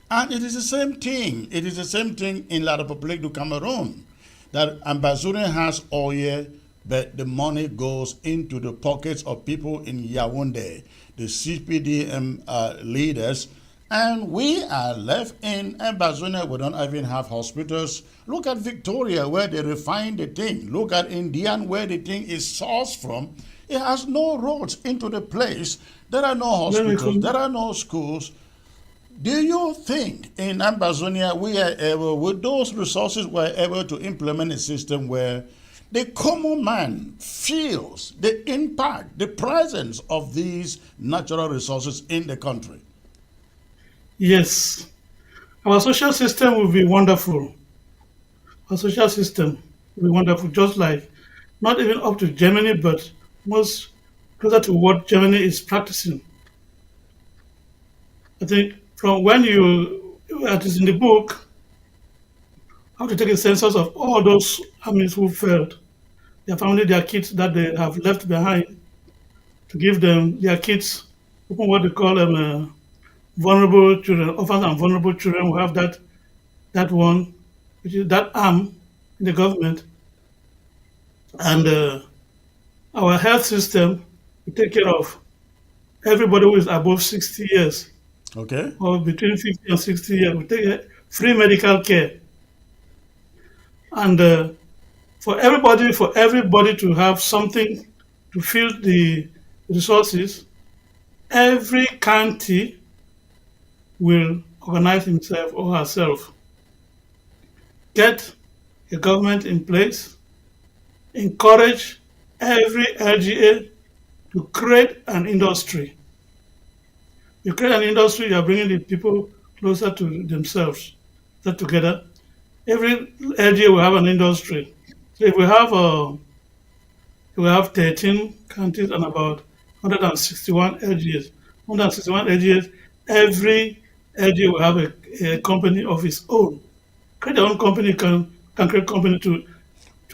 And it is the same thing. It is the same thing in La République du Cameroon. That Ambazonia has oil, but the money goes into the pockets of people in Yaoundé, the CPDM leaders. And we are left in Ambazonia. We don't even have hospitals. Look at Victoria, where they refine the thing. Look at Indian, where the thing is sourced from. It has no roads into the place. There are no hospitals. There are no schools. Do you think in Ambazonia we are able, with those resources, we are able to implement a system where the common man feels the impact, the presence of these natural resources in the country. Yes, our social system will be wonderful. Our social system will be wonderful, just like not even up to Germany, but most closer to what Germany is practicing. I think from when it is in the book, how to take a census of all those armies who failed, their family, their kids that they have left behind, to give them their kids, open what they call them vulnerable children, orphans and vulnerable children who have that one, which is that arm in the government, and our health system will take care of everybody who is above 60 years Okay? or between 50 and 60 years. We take free medical care, and for everybody to have something to fill the resources. Every county will organize himself or herself, get a government in place, encourage every LGA to create an industry. You create an industry, you are bringing the people closer to themselves, that together. Every LGA will have an industry. So if we have 13 counties and about 161 LGAs, 161 LGAs, every LGA will have a company of its own. Create their own company, can create company to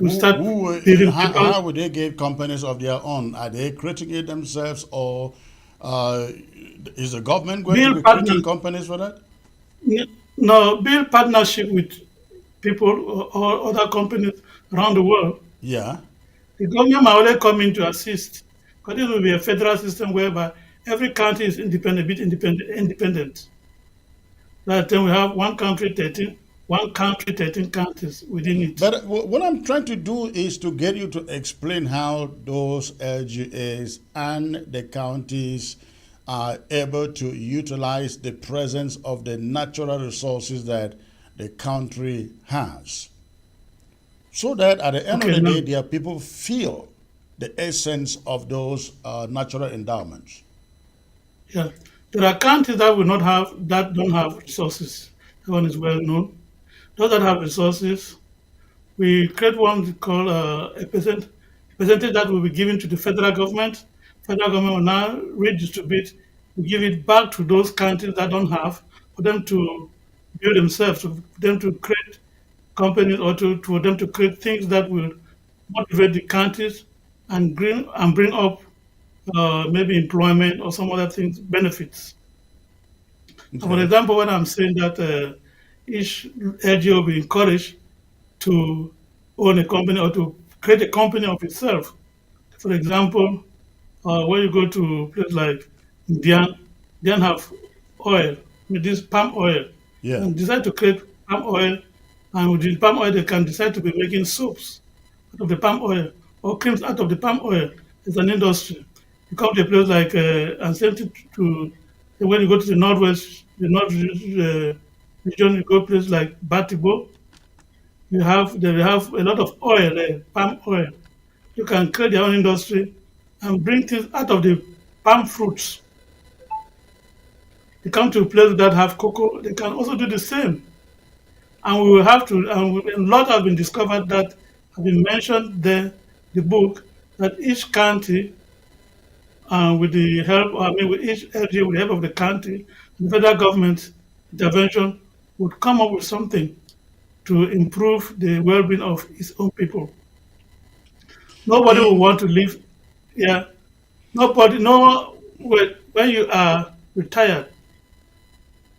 start building How people. would they get companies of their own? Are they creating it themselves, or uh, is the government going to Build be creating partner, companies for that? no, build partnership with people or other companies around the world. Yeah. The government might only come in to assist, because this will be a federal system whereby every county is independent, bit independent. That then we have one country, 13 counties within it. But what I'm trying to do is to get you to explain how those LGAs and the counties are able to utilize the presence of the natural resources that the country has. So that at the end of Okay, the now, day, their people feel the essence of those natural endowments. yeah, there are counties that don't have resources. That one is well known. Those that have resources, we create one called a percentage that will be given to the federal government. Federal government will now redistribute, will give it back to those counties that don't have, for them to build themselves, for them to create companies, or for them to create things that will motivate the counties and bring up maybe employment or some other things, benefits. So for Okay. example, when I'm saying that each LGO will be encouraged to own a company or to create a company of itself. For example, when you go to places like Indian, Indian have oil, with this palm oil, Yeah. and decide to create palm oil, and with the palm oil they can decide to be making soaps out of the palm oil or creams out of the palm oil. It's an industry. You come to a place like and same thing to when you go to the northwest, the north region, you go to places like Batibo, they have a lot of oil there, palm oil. You can create your own industry and bring things out of the palm fruits. They come to a place that have cocoa, they can also do the same. And we will have to, a lot have been discovered that have been mentioned there, the book, that each county, with the help, I mean, with each LGA, with the help of the county, the federal government intervention, would come up with something to improve the well-being of its own people. Nobody will In want to live. Yeah, nobody. No, when you are retired,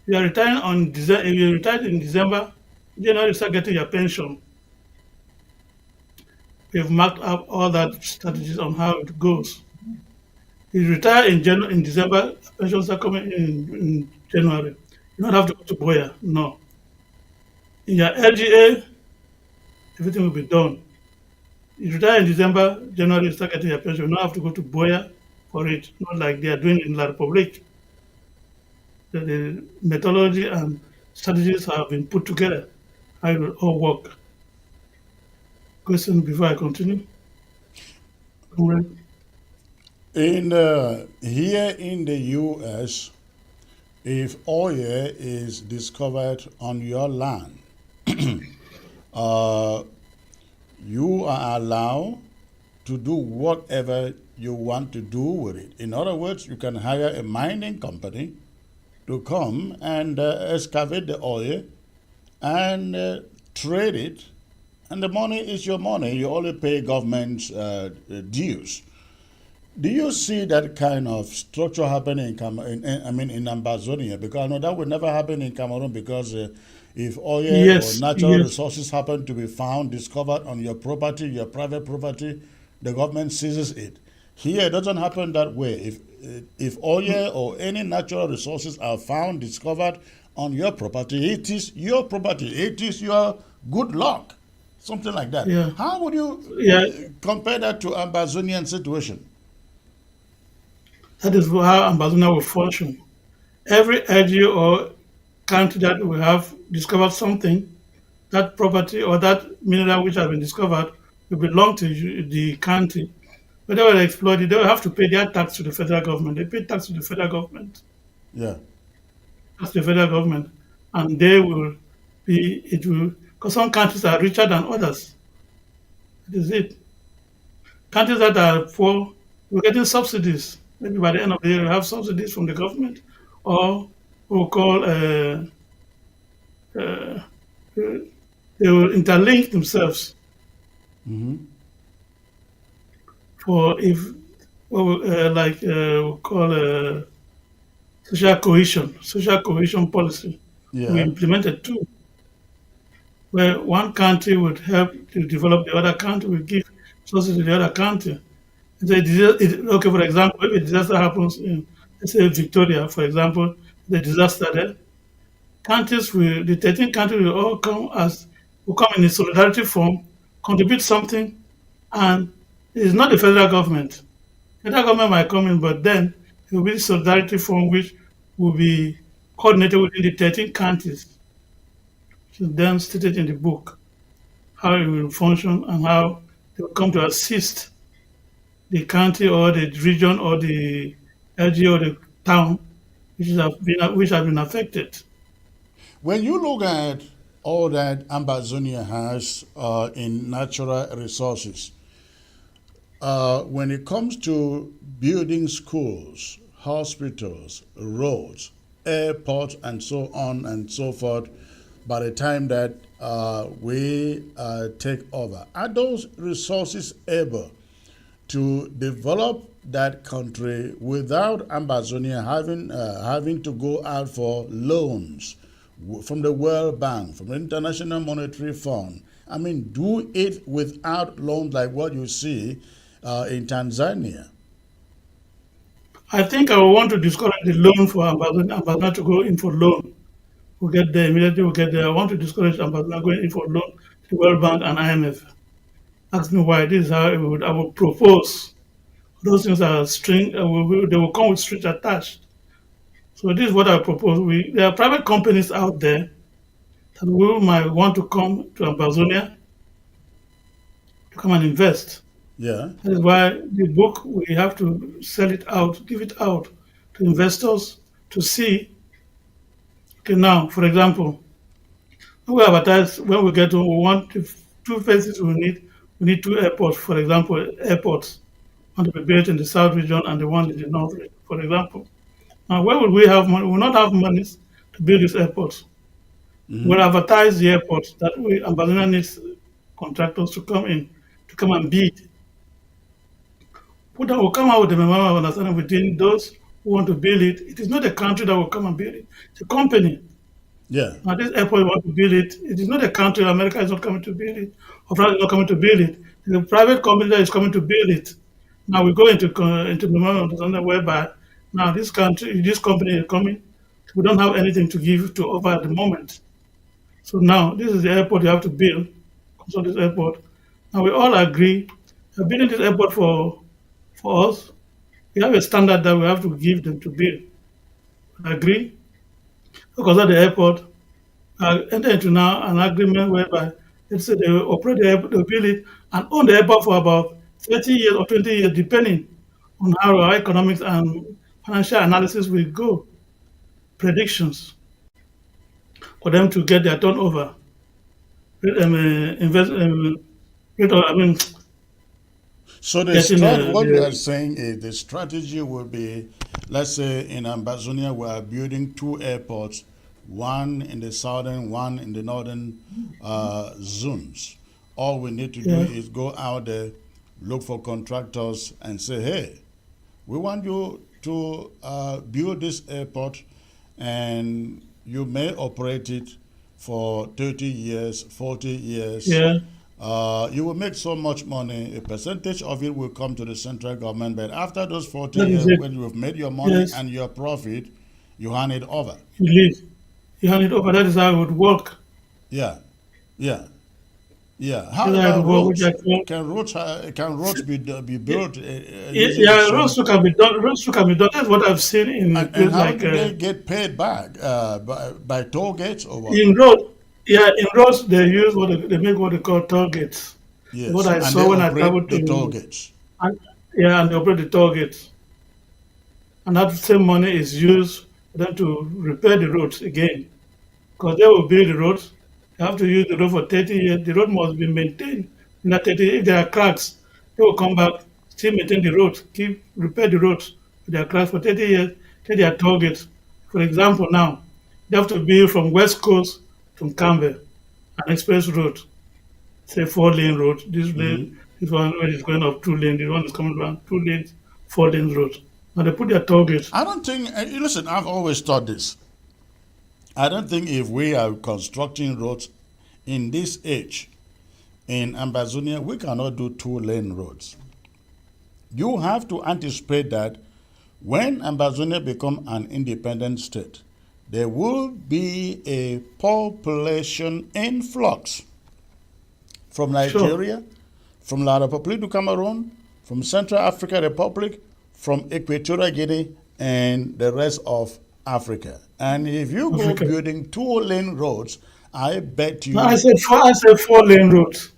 you are retiring on December. If you retired in December, January you start getting your pension. We've marked up all that strategies on how it goes. You retire in December, pensions are coming in January. You don't have to go to Boya. No, in your LGA, everything will be done. You retire in December, January, you start getting your pension. You don't have to go to Boya for it. Not like they are doing in La Republic. The methodology and strategies have been put together. How it will all work. question before I continue? Comrade? In here in the U.S., if oil is discovered on your land, uh, you are allowed to do whatever you want to do with it. In other words, you can hire a mining company to come and excavate the oil and trade it, and the money is your money. You only pay government dues. Do you see that kind of structure happening in Ambazonia? Because I know that would never happen in Cameroon because if oil or Yes, natural yes, resources happen to be found, discovered on your property, your private property, the government seizes it. Here, it doesn't happen that way. If oil or any natural resources are found, discovered on your property, it is your property. It is your good luck. Something like that. yeah, How would you yeah. compare that to Ambazonian situation? That is how Ambazonia will function. Every LGO or country that will have discovered something, that property or that mineral which has been discovered will belong to the country. But they will exploit it. They will have to pay their tax to the federal government. They pay tax to the federal government. Yeah. That's the federal government, and they will be. It will because some countries are richer than others. That is it. Countries that are poor will getting subsidies. Maybe by the end of the year, we have subsidies from the government, or we'll call uh, they will interlink themselves Hmm. for if we'll call social cohesion policy. We Yeah. implemented too, where one country would help to develop the other country, will give resources to the other country. Okay, for example, if a disaster happens in, let's say, Victoria, for example, the disaster there, the 13 countries will all will come in a solidarity form, contribute something, and it's not the federal government. The federal government might come in, but then it will be solidarity form which will be coordinated within the 13 countries, which is then stated in the book, how it will function and how they will come to assist the county or the region or the LG or the town which have been affected. When you look at all that Ambazonia has in natural resources, when it comes to building schools, hospitals, roads, airports, and so on and so forth, by the time that we take over, are those resources able to develop that country without Ambazonia having to go out for loans from the World Bank, from the International Monetary Fund? I mean, do it without loans like what you see in Tanzania. I think I will want to discourage the loan for Ambazonia to go in for loan. We'll get there immediately. We'll get there. I want to discourage Ambazonia going in for loan to the World Bank and IMF. Ask me why. This is how I would propose. Those things are they will come with strings attached. So this is what I propose. There are private companies out there that we might want to come to Ambazonia to come and invest. Yeah, That is why the book, we have to sell it out, give it out to investors to see. Okay, now, for example, when we advertise, when we get to, we want two places we need two airports, for example, airports want to be built in the south region and the one in the north region, for example. Now, where will we have money? We will not have money to build these airports. We'll advertise the airports that Ambazonia needs contractors to come in, to come and bid. Will come out with a memorandum of understanding within those who want to build it. It is not a country that will come and build it. It's a company. yeah, Now, this airport want to build it. It is not a country. America is not coming to build it, or France is not coming to build it. It's a private company that is coming to build it. Now we go into memorandum of understanding whereby now this company is coming. We don't have anything to give to offer at the moment. So now this is the airport you have to build. So this airport. Now we all agree building this airport for us. We have a standard that we have to give them to build. Agree? Because at the airport, I enter into now an agreement whereby Let's say they operate the airport, they build it and own the airport for about 30 years or 20 years, depending on how our economics and financial analysis will go. Predictions for them to get their turnover, invest, I mean, So getting what you are the saying is the strategy will be, let's say in Ambazonia we are building two airports, one in the southern, one in the northern zones. All we need to do yeah, is go out there, look for contractors, and say, hey, we want you to build this airport, and you may operate it for 30 years, 40 years. yeah. You will make so much money. A percentage of it will come to the central government, but after those 40 That is years, it. when you have made your money Yes, and your profit, you hand it over. you leave. You hand it over. That is how it would work. Yeah, yeah, yeah. That How is how it about would work. Which I roads? call, Can roads be yeah, built using the yeah, roads same? too can be done. Roads too can be done. That's what I've seen in a And place how like do they get paid back? By toll gates or what? in road. Yeah, in roads they use they make what they call toll gates. What Yes, I and they saw when I operate traveled the toll to, gates. and, yeah, and they operate the toll gates, and that same money is used for them to repair the roads again, because they will build the roads. They have to use the road for 30 years. The road must be maintained in that 30 years. If there are cracks, they will come back, still maintain the road, keep repair the roads. If there are cracks for 30 years, take their targets. For example, now they have to build from West Coast to Campbell, an express road, say 4 lane road. This lane, Mhm. this one where it's going up 2 lanes, this one is coming around 2 lanes, 4 lanes road. Now they put their targets. I don't think. Listen, I've always thought this. I don't think if we are constructing roads in this age in Ambazonia, we cannot do two-lane roads. You have to anticipate that when Ambazonia become an independent state, there will be a population influx from Sure. Nigeria, from La République du Cameroon, from Central African Republic, from Equatorial Guinea, and the rest of Africa. And if you go Africa. building two-lane roads, I bet Now I you, said four, I said 4 lane roads.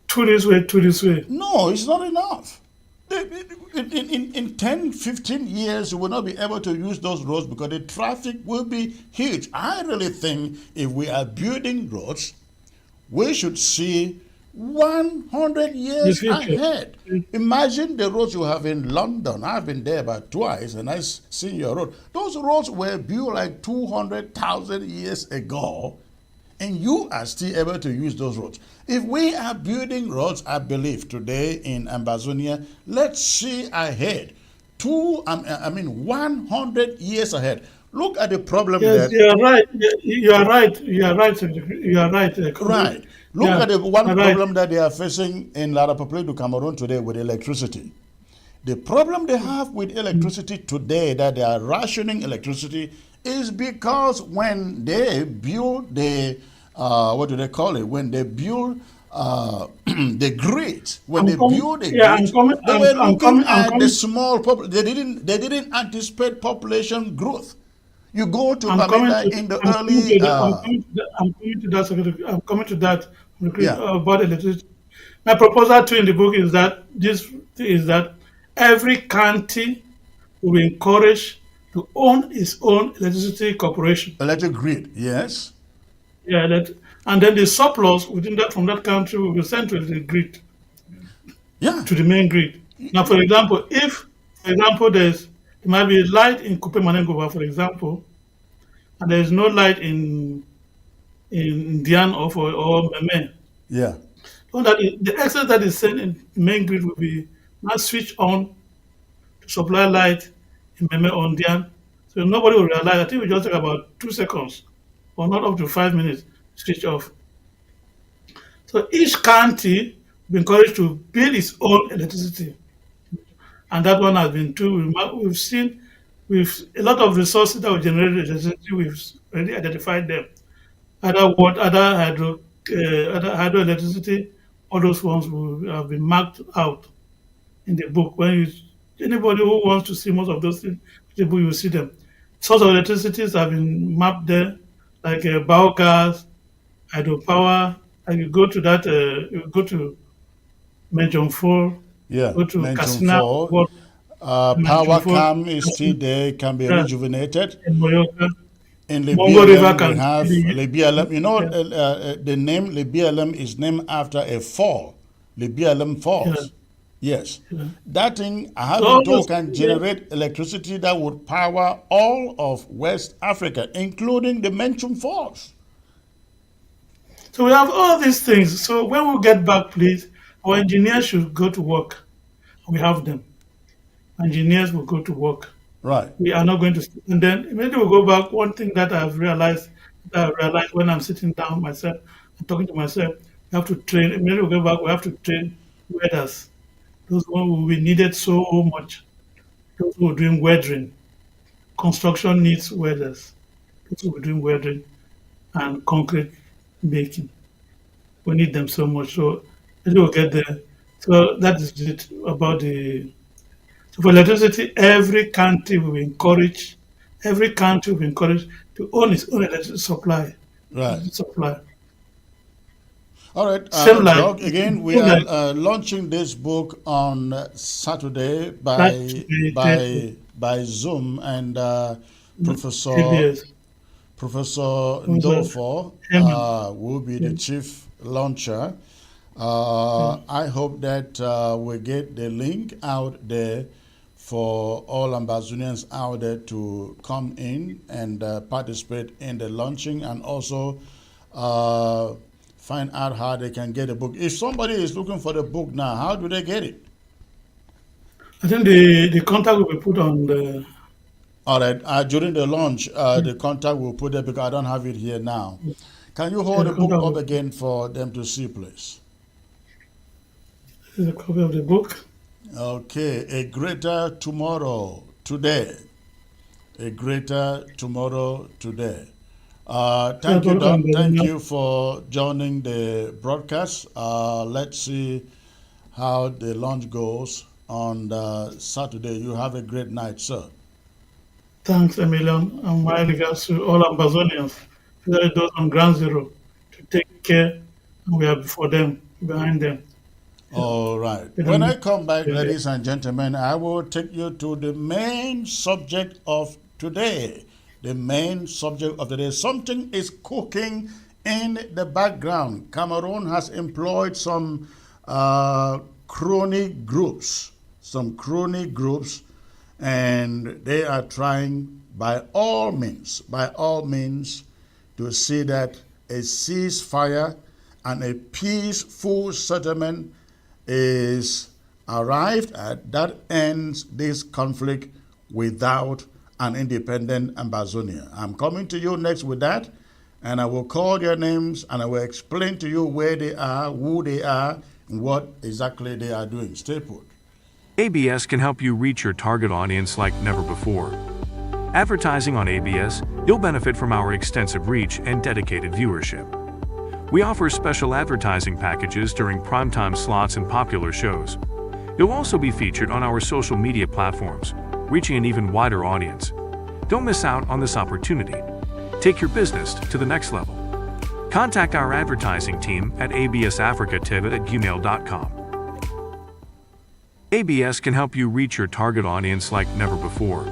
Two this way, two this way. no, it's not enough. In 10, 15 years, you will not be able to use those roads because the traffic will be huge. I really think if we are building roads, we should see 100 The years future. ahead. Imagine the roads you have in London. I've been there about twice and I've seen your road. Those roads were built like 200,000 years ago, and you are still able to use those roads. If we are building roads, I believe today in Ambazonia, let's see ahead. 100 years ahead. Look at the problem Yes, that, you are right. You are right. You are right. You are right. right. Look Yeah, at the one you are right. problem that they are facing in La République du Cameroon today with electricity. The problem they have with electricity today, that they are rationing electricity, is because when they build the, what do they call it? When they build the grid, when I'm they coming. build the Yeah, I'm grid, coming. they were I'm looking coming. I'm at the coming. small they didn't anticipate population growth. You go to I'm coming Bamenda to. in the I'm coming early, to that. I'm coming to that. I'm coming to that. yeah. About electricity. My proposal too in the book is that every county will be encouraged to own its own electricity corporation. Electric grid, yes. Yeah, and then the surplus within that from that country will be sent to the grid, Yeah. to the main grid. Now, for example, if for example there might be light in Kupe Manengova, for example, and there is no light in Dian or Meme, Yeah. so that the excess that is sent in the main grid will be now switched on to supply light in Meme on Dian. So nobody will realize. I think we just take about 2 seconds or not up to 5 minutes switch off. So each county will be encouraged to build its own electricity, and that one has been too. We've seen with a lot of resources that will generate electricity. We've already identified them. Other hydroelectricity, all those ones will have been marked out in the book. Anybody who wants to see most of those things, the book you will see them. Source of electricities have been mapped there, like biogas, hydropower, And you go to that, you go to Mention 4, Yeah, go to mention Kasina, four. what Mention Power 4, Cam is still there, can be yeah, rejuvenated. in Moyoka. In the Mongo River BLM, we can have still, the BLM. You know, yeah, the name the BLM is named after a fall, the BLM yeah, Falls. Yes. yeah. That thing, I So have been all told, those, can yeah. generate electricity that would power all of West Africa, including the mentioned falls. So we have all these things. So when we get back, please, our engineers should go to work. We have them. Engineers will go to work. Right. We are not going to, and then immediately we go back. One thing that I realized when I'm sitting down myself and talking to myself, we have to train. Immediately we go back, we have to train weathers. Those ones will be needed so much. Those who are doing weathering. Construction needs weathers. Those who are doing weathering and concrete making. We need them so much. So maybe we'll get there. So that is it about the. So for electricity, every country will be encouraged to own its own electricity supply. Right. Supply. All right, Same like, Doc. Again, we same are like launching this book on Saturday that to be tested. by Zoom, and Professor ABS. Professor Also, Ndofo Chairman. will be Yeah, the chief launcher. yeah. I hope that we get the link out there for all Ambazonians out there to come in and participate in the launching, and also find out how they can get a book. If somebody is looking for the book now, how do they get it? I think the contact will be put on the All right, during the launch, the contact will put it, because I don't have it here now. Can you yeah, hold the the book contact up will, again for them to see, please? this is a copy of the book. Okay, a greater tomorrow today. A greater tomorrow today. Yeah, Thank you, book Doc. on Thank the you for joining the broadcast. Let's see how the launch goes on Saturday. You have a great night, sir. thanks a million, and my regards to all Ambazonians, especially those on ground zero, to take care, and we are before them, behind them. Yeah, All right. we When don't I come back, yeah, ladies and gentlemen, I will take you to the main subject of today. The main subject of the day. Something is cooking in the background. Cameroon has employed some crony groups, and they are trying by all means, to see that a ceasefire and a peaceful settlement is arrived at that ends this conflict without an independent Ambazonia. I'm coming to you next with that, and I will call their names and I will explain to you where they are, who they are, and what exactly they are doing. Stay put. ABS can help you reach your target audience like never before. Advertising on ABS, you'll benefit from our extensive reach and dedicated viewership. We offer special advertising packages during primetime slots and popular shows. You'll also be featured on our social media platforms, reaching an even wider audience. Don't miss out on this opportunity. Take your business to the next level. Contact our advertising team at absafricativ@gmail.com. ABS can help you reach your target audience like never before.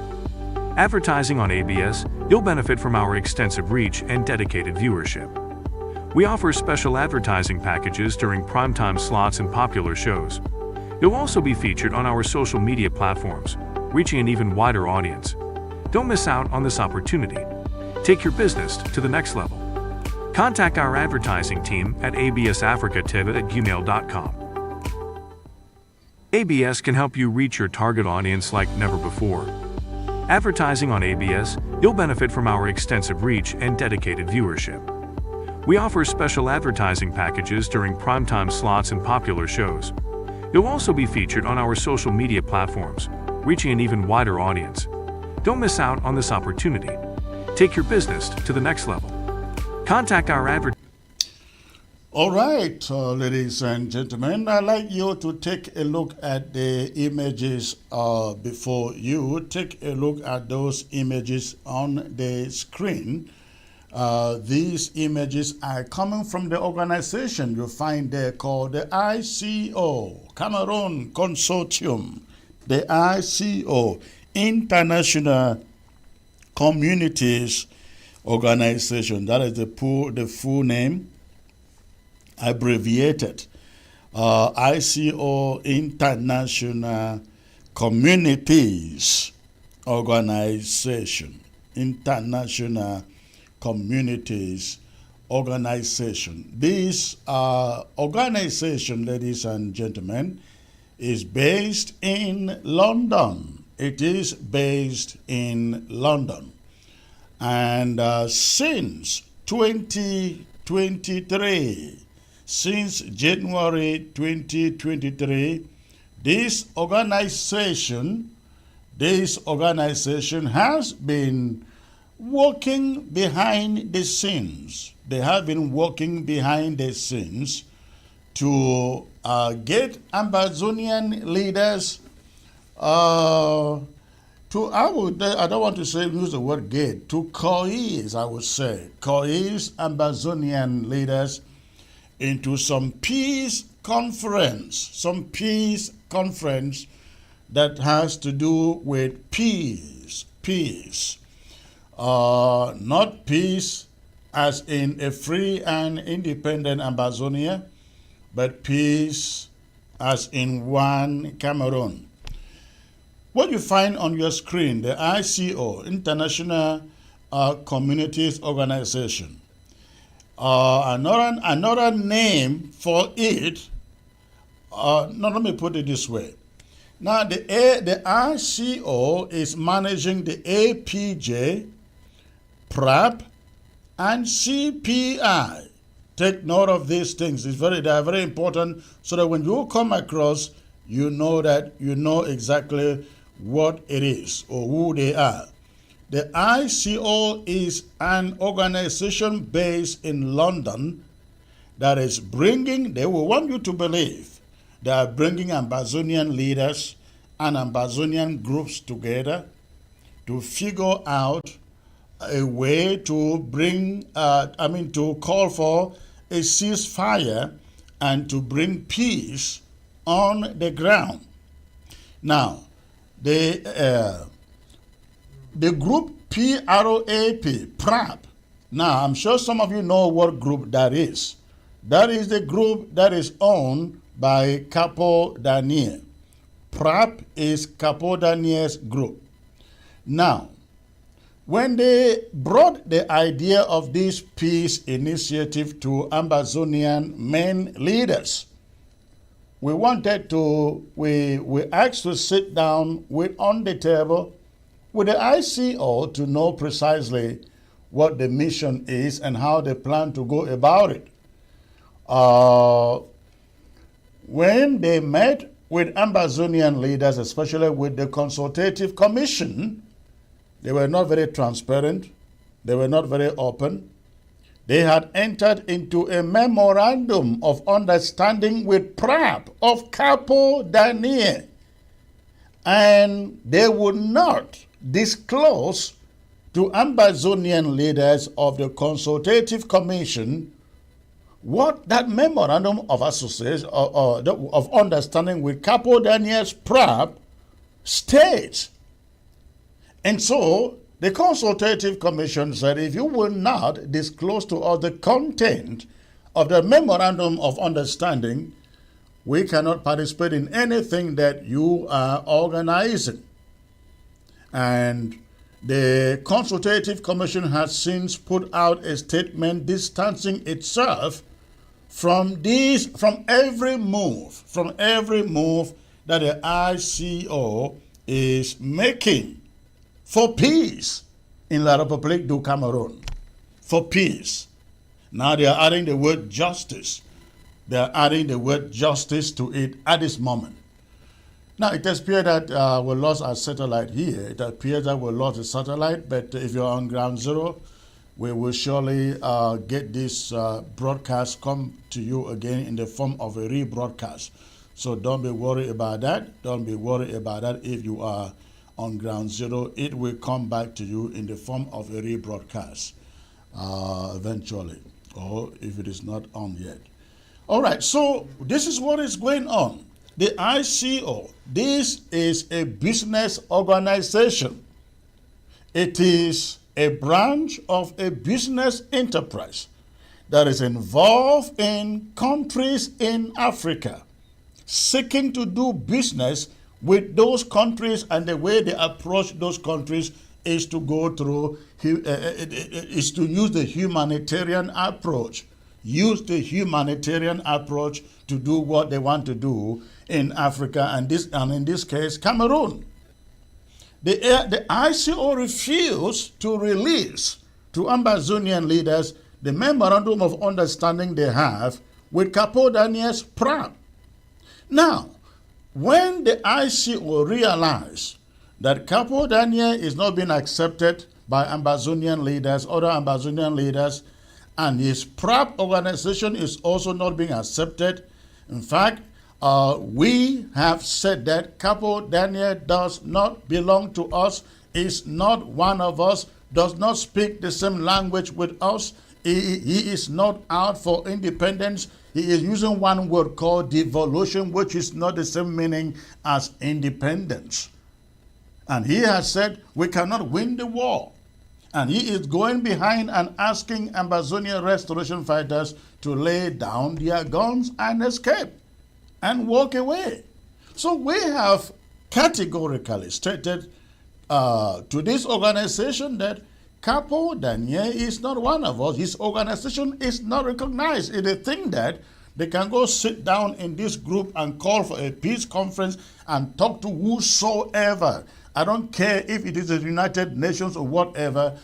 Advertising on ABS, you'll benefit from our extensive reach and dedicated viewership. We offer special advertising packages during primetime slots and popular shows. You'll also be featured on our social media platforms, reaching an even wider audience. Don't miss out on this opportunity. Take your business to the next level. Contact our advertising team at absafricativ@gmail.com. ABS can help you reach your target audience like never before. Advertising on ABS, you'll benefit from our extensive reach and dedicated viewership. We offer special advertising packages during primetime slots and popular shows. You'll also be featured on our social media platforms, reaching an even wider audience. Don't miss out on this opportunity. Take your business to the next level. Contact our advertising. All right, ladies and gentlemen, I'd like you to take a look at the images before you. Take a look at those images on the screen. These images are coming from the organization you find there called the ICO, Cameroon Consortium, the ICO, International Communities Organization. That is the full name, abbreviated. ICO, International Communities Organization. International Communities Organization. This organization, ladies and gentlemen, is based in London. It is based in London. And since 2023, since January 2023, this organization has been working behind the scenes. They have been working behind the scenes to get Ambazonian leaders I don't want to use the word get, to coerce Ambazonian leaders into some peace conference that has to do with peace. Not peace as in a free and independent Ambazonia, but peace as in one Cameroon. What you find on your screen, the ICO, International Communities Organization. Another name for it, let me put it this way. Now, the ICO is managing the APJ, PRAP, and CPI. Take note of these things. They are very important, so that when you come across, you know exactly what it is or who they are. The ICO is an organization based in London that is they will want you to believe they are bringing Ambazonian leaders and Ambazonian groups together to figure out a way to to call for a ceasefire and to bring peace on the ground. Now, the group PRAP. Now, I'm sure some of you know what group that is. That is the group that is owned by Capo Daniel. PRAP is Capo Daniel's group. Now, when they brought the idea of this peace initiative to Ambazonian main leaders, we asked to sit down on the table with the ICO to know precisely what the mission is and how they plan to go about it. When they met with Ambazonian leaders, especially with the Consultative Commission, they were not very transparent. They were not very open. They had entered into a memorandum of understanding with PRAP of Capo Daniel, and they would not disclose to Ambazonian leaders of the Consultative Commission what that memorandum of association of understanding with Capo Daniel's PRAP states. And so the Consultative Commission said, if you will not disclose to us the content of the memorandum of understanding, we cannot participate in anything that you are organizing. And the Consultative Commission has since put out a statement distancing itself from every move that the ICO is making for peace in La République du Cameroon. For peace. Now they are adding the word justice. They are adding the word justice to it at this moment. Now, it appears that we lost our satellite here. It appears that we lost the satellite, but if you're on ground zero, we will surely get this broadcast come to you again in the form of a rebroadcast. So don't be worried about that. Don't be worried about that if you are on ground zero. It will come back to you in the form of a rebroadcast. eventually, or if it is not on yet. All right, so this is what is going on. The ICO, this is a business organization. It is a branch of a business enterprise that is involved in countries in Africa, seeking to do business with those countries, and the way they approach those countries is to go through, is to use the humanitarian approach. Use the humanitarian approach to do what they want to do in Africa, and in this case, Cameroon. The ICO refused to release to Ambazonian leaders the memorandum of understanding they have with Capo Daniel's PRAP. Now, when the ICO realized that Capo Daniel is not being accepted by Ambazonian leaders, other Ambazonian leaders, and his PRAP organization is also not being accepted. In fact, we have said that Capo Daniel does not belong to us, is not one of us, does not speak the same language with us. He is not out for independence. He is using one word called devolution, which is not the same meaning as independence. And he has said we cannot win the war. And he is going behind and asking Ambazonian restoration fighters to lay down their guns and escape and walk away. So we have categorically stated to this organization that Capo Daniel is not one of us. His organization is not recognized. They think that they can go sit down in this group and call for a peace conference and talk to whosoever. I don't care if it is the United Nations or whatever.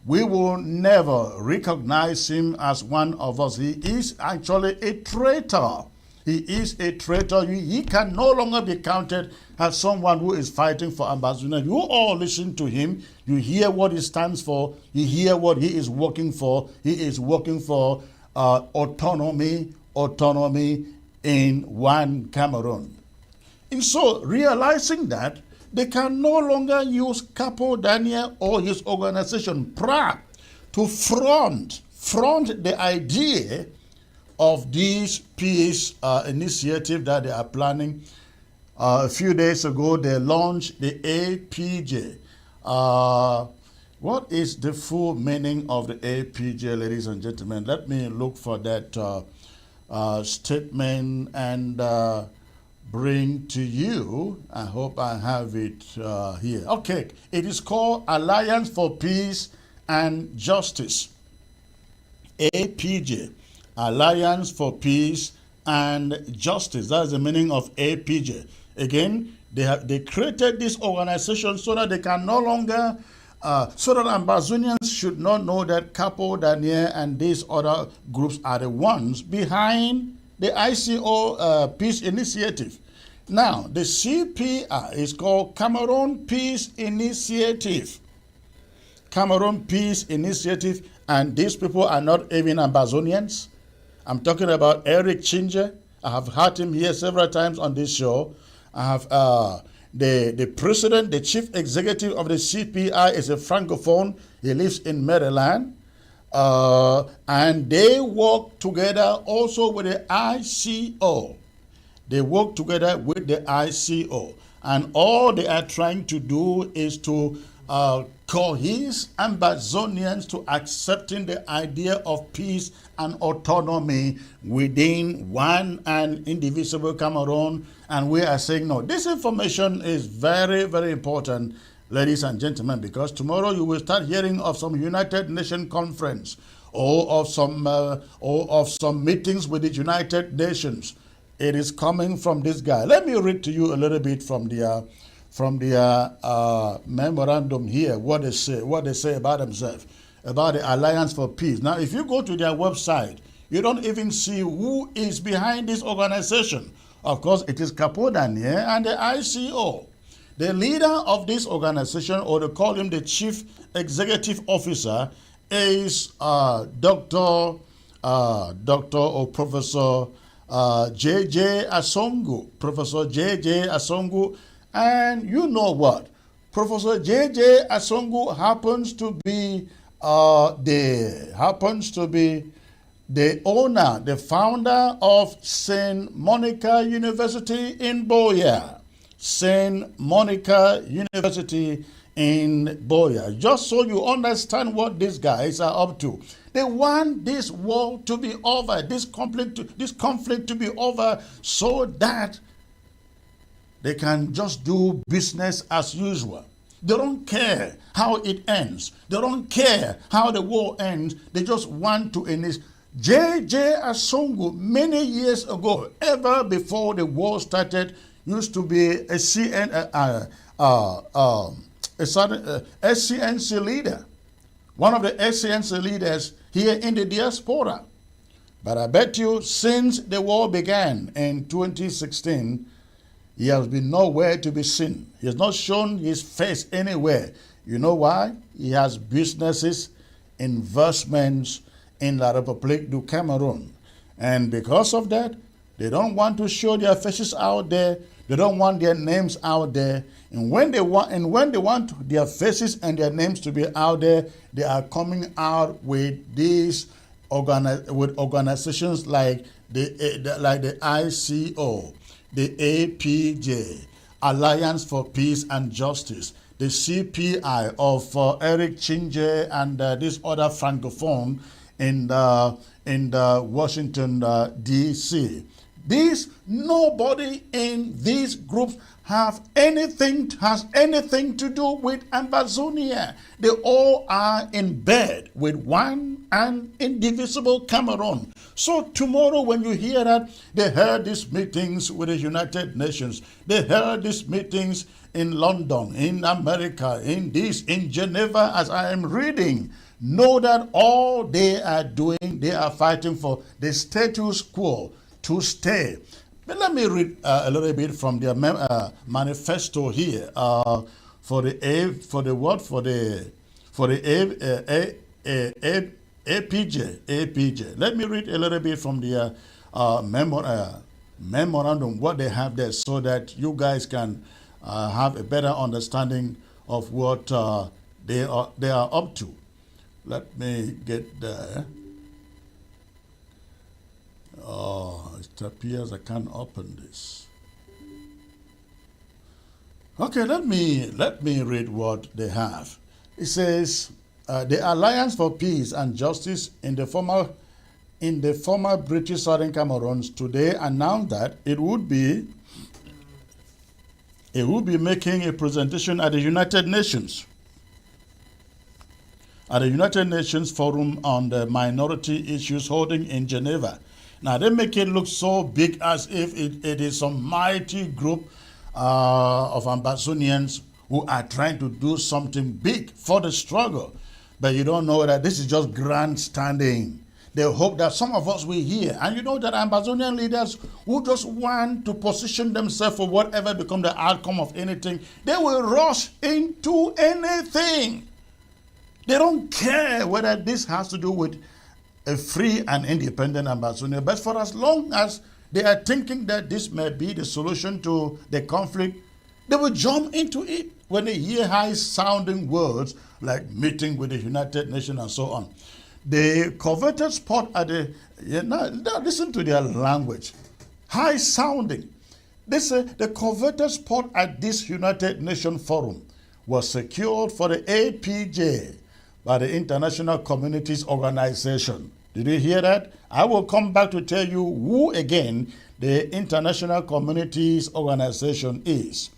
We will never recognize him as one of us. He is actually a traitor. He is a traitor. He can no longer be counted as someone who is fighting for Ambazonia. You all listen to him. You hear what he stands for. You hear what he is working for. He is working for autonomy in one Cameroon. And so, realizing that, they can no longer use Capo Daniel or his organization, PRAP, to front the idea of this peace initiative that they are planning. A few days ago, they launched the APJ. What is the full meaning of the APJ, ladies and gentlemen? Let me look for that statement and bring to you. I hope I have it here. Okay, it is called Alliance for Peace and Justice. APJ. Alliance for Peace and Justice. That's the meaning of APJ. Again, they created this organization so that they can no longer, so that Ambazonians should not know that Capo Daniel and these other groups are the ones behind the ICO Peace Initiative. Now, the CPI is called Cameroon Peace Initiative. Cameroon Peace Initiative, and these people are not even Ambazonians. I'm talking about Eric Chinger. I have had him here several times on this show. I have the president, the chief executive of the CPI is a Francophone. He lives in Maryland. And they work together also with the ICO. They work together with the ICO. And all they are trying to do is to coerce Ambazonians to accepting the idea of peace and autonomy within one and indivisible Cameroon. And we are saying, no, this information is very, very important, ladies and gentlemen, because tomorrow you will start hearing of some United Nations conference or of some meetings with the United Nations. It is coming from this guy. Let me read to you a little bit from the memorandum here, what they say about themselves, about the Alliance for Peace. Now, if you go to their website, you don't even see who is behind this organization. Of course, it is Capo Daniel and the ICO. The leader of this organization, or they call him the chief executive officer, is Dr. or Professor J.J. Asongu. Professor J.J. Asongu. And you know what? Professor J.J. Asongu happens to be happens to be the owner, the founder of St. Monica University in Boya. St. Monica University in Boya. Just so you understand what these guys are up to. They want this war to be over, this conflict to be over, so that they can just do business as usual. They don't care how it ends. They don't care how the war ends. They just want to end this. J.J. Asongu, many years ago, ever before the war started, used to be a SCNC leader, one of the SCNC leaders here in the diaspora. But I bet you, since the war began in 2016, he has been nowhere to be seen. He has not shown his face anywhere. You know why? He has businesses, investments in La République du Cameroon. And because of that, they don't want to show their faces out there. They don't want their names out there. And when they want their faces and their names to be out there, they are coming out with these organizations like the ICO, the APJ, Alliance for Peace and Justice, the CPI of Eric Chinje and this other francophone in Washington, D.C. Nobody in these groups has anything to do with Ambazonia. They all are in bed with one and indivisible Cameroon. So tomorrow when you hear that they held these meetings with the United Nations, they held these meetings in London, in America, in Geneva, as I am reading, know that all they are doing, they are fighting for the status quo to stay. But let me read a little bit from their manifesto here for the APJ. Let me read a little bit from their memorandum, what they have there, so that you guys can have a better understanding of what they are up to. Let me get there. Oh, it appears I can't open this. Okay, let me read what they have. It says, the Alliance for Peace and Justice in the former British Southern Cameroons today announced that it would be making a presentation at the United Nations. At the United Nations Forum on the Minority Issues holding in Geneva. Now, they make it look so big as if it is some mighty group of Ambazonians who are trying to do something big for the struggle. But you don't know that this is just grandstanding. They hope that some of us will hear. And you know that Ambazonian leaders who just want to position themselves for whatever become the outcome of anything, they will rush into anything. They don't care whether this has to do with a free and independent Ambazonia. But for as long as they are thinking that this may be the solution to the conflict, they will jump into it when they hear high-sounding words like meeting with the United Nations and so on. The coveted spot at now listen to their language, high-sounding. They say the coveted spot at this United Nations Forum was secured for the APJ by the International Communities Organization. Did you hear that? I will come back to tell you who again the International Communities Organization is.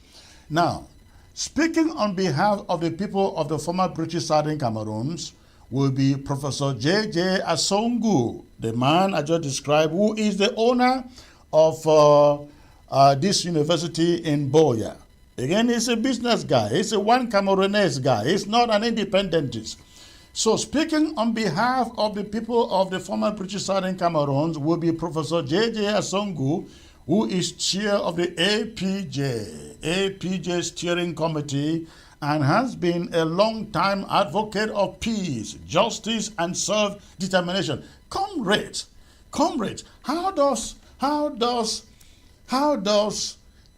Now, speaking on behalf of the people of the former British Southern Cameroons will be Professor J.J. Asongu, the man I just described, who is the owner of this university in Boya. Again, he's a business guy. He's a one Cameroonese guy. He's not an independentist. So speaking on behalf of the people of the former British Southern Cameroons will be Professor J.J. Asongu, who is chair of the APJ Steering Committee, and has been a long-time advocate of peace, justice, and self-determination. Comrades, how does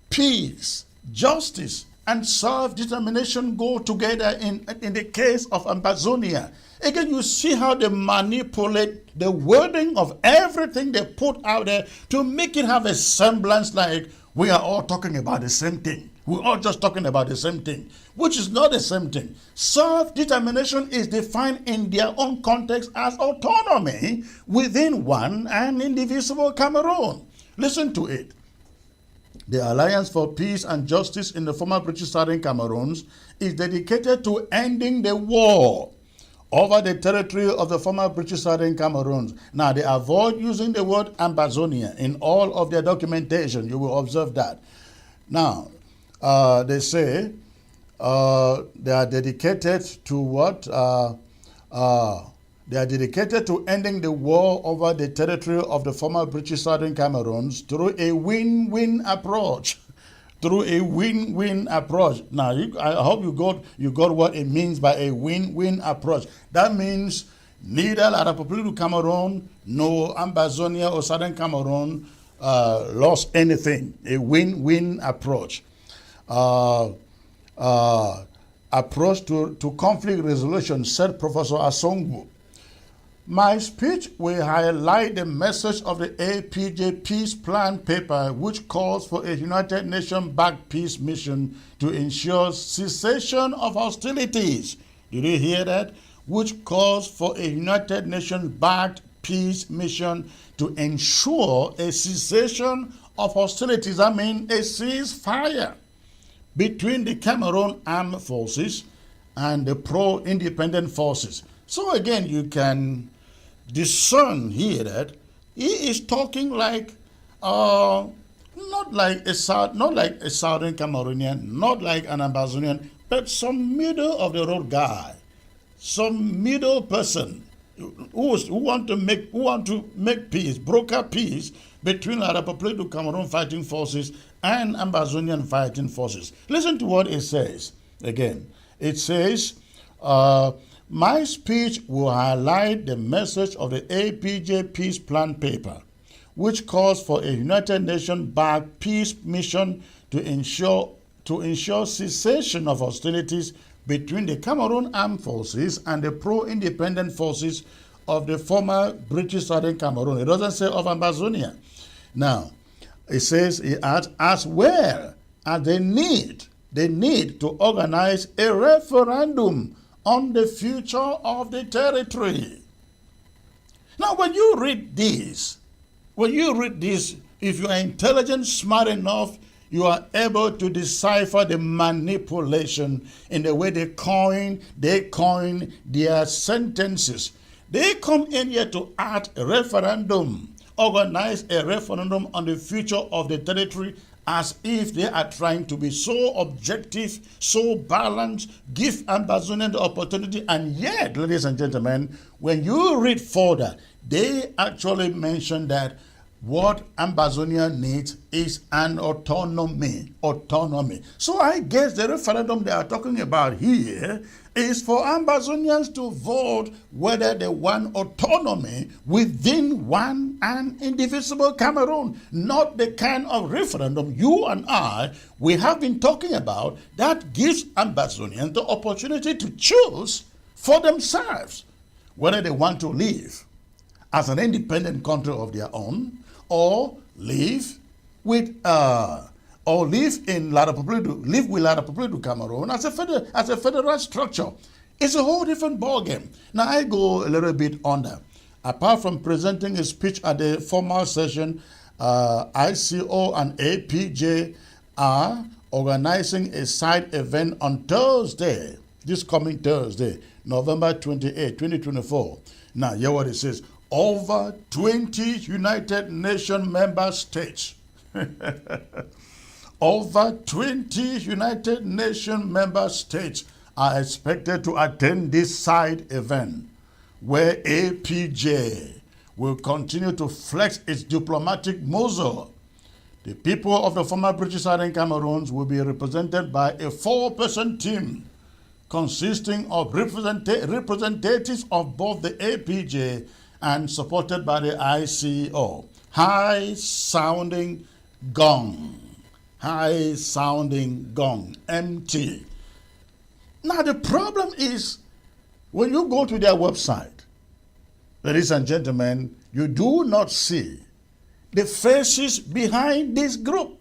peace, justice, and self-determination go together in the case of Ambazonia. Again, you see how they manipulate the wording of everything they put out there to make it have a semblance like we are all talking about the same thing. We're all just talking about the same thing, which is not the same thing. Self-determination is defined in their own context as autonomy within one and indivisible Cameroon. Listen to it. The Alliance for Peace and Justice in the former British Southern Cameroons is dedicated to ending the war over the territory of the former British Southern Cameroons. Now, they avoid using the word Ambazonia in all of their documentation. You will observe that. Now, they say they are dedicated to what? They are dedicated to ending the war over the territory of the former British Southern Cameroons through a win-win approach. Through a win-win approach. Now, I hope you got what it means by a win-win approach. That means neither La République du Cameroon nor Ambazonia or Southern Cameroon lost anything. A win-win approach. Approach to conflict resolution, said Professor Asongwu. My speech will highlight the message of the APJ Peace Plan paper, which calls for a United Nations-backed peace mission to ensure cessation of hostilities. Did you hear that? Which calls for a United Nations-backed peace mission to ensure a cessation of hostilities. I mean, a ceasefire between the Cameroon armed forces and the pro-independent forces. So again, you can discern here that he is talking like not like a Southern Cameroonian, not like an Ambazonian, but some middle of the road guy, some middle person who want to make peace, broker peace between La République du Cameroon fighting forces and Ambazonian fighting forces. Listen to what it says. Again, it says, my speech will highlight the message of the APJ Peace Plan paper, which calls for a United Nations-backed peace mission to ensure cessation of hostilities between the Cameroon armed forces and the pro-independent forces of the former British Southern Cameroon. It doesn't say of Ambazonia. Now, it says, as well as they need to organize a referendum on the future of the territory. Now, when you read this, if you are intelligent, smart enough, you are able to decipher the manipulation in the way they coin their sentences. They come in here to add a referendum, organize a referendum on the future of the territory, as if they are trying to be so objective, so balanced, give Ambazonian the opportunity. And yet, ladies and gentlemen, when you read further, they actually mention that what Ambazonia needs is an autonomy. So I guess the referendum they are talking about here is for Ambazonians to vote whether they want autonomy within one and indivisible Cameroon, not the kind of referendum you and we have been talking about that gives Ambazonians the opportunity to choose for themselves whether they want to live as an independent country of their own, or live with La République du Cameroon as a federal structure. It's a whole different ballgame. Now I go a little bit under. Apart from presenting a speech at the formal session, ICO and APJ are organizing a side event on Thursday, this coming Thursday, November 28, 2024. Now, hear what it says. Over 20 United Nations member states. Over 20 United Nations member states are expected to attend this side event, where APJ will continue to flex its diplomatic muscle. The people of the former British Southern Cameroons will be represented by a 4-person team consisting of representatives of both the APJ and supported by the ICO. High-sounding gong. high sounding gong, empty. Now the problem is, when you go to their website, ladies and gentlemen, you do not see the faces behind this group.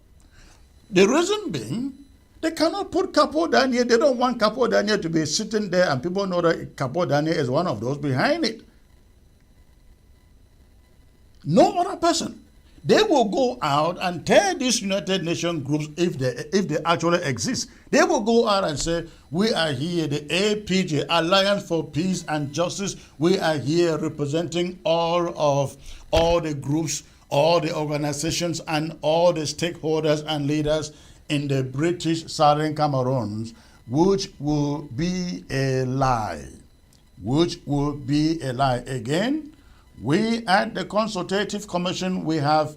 The reason being, they cannot put Capo Daniel. They don't want Capo Daniel to be sitting there and people know that Capo Daniel is one of those behind it. No other person. They will go out and tell these United Nations groups, if they actually exist, they will go out and say, we are here, the APJ, Alliance for Peace and Justice, we are here representing all the groups, all the organizations, and all the stakeholders and leaders in the British Southern Cameroons, which will be a lie. Which will be a lie. Again, we at the Consultative Commission, we have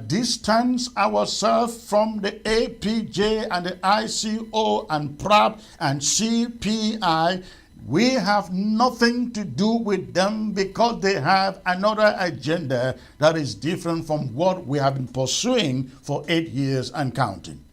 distanced ourselves from the APJ and the ICO and PRAP and CPI. We have nothing to do with them because they have another agenda that is different from what we have been pursuing for 8 years and counting.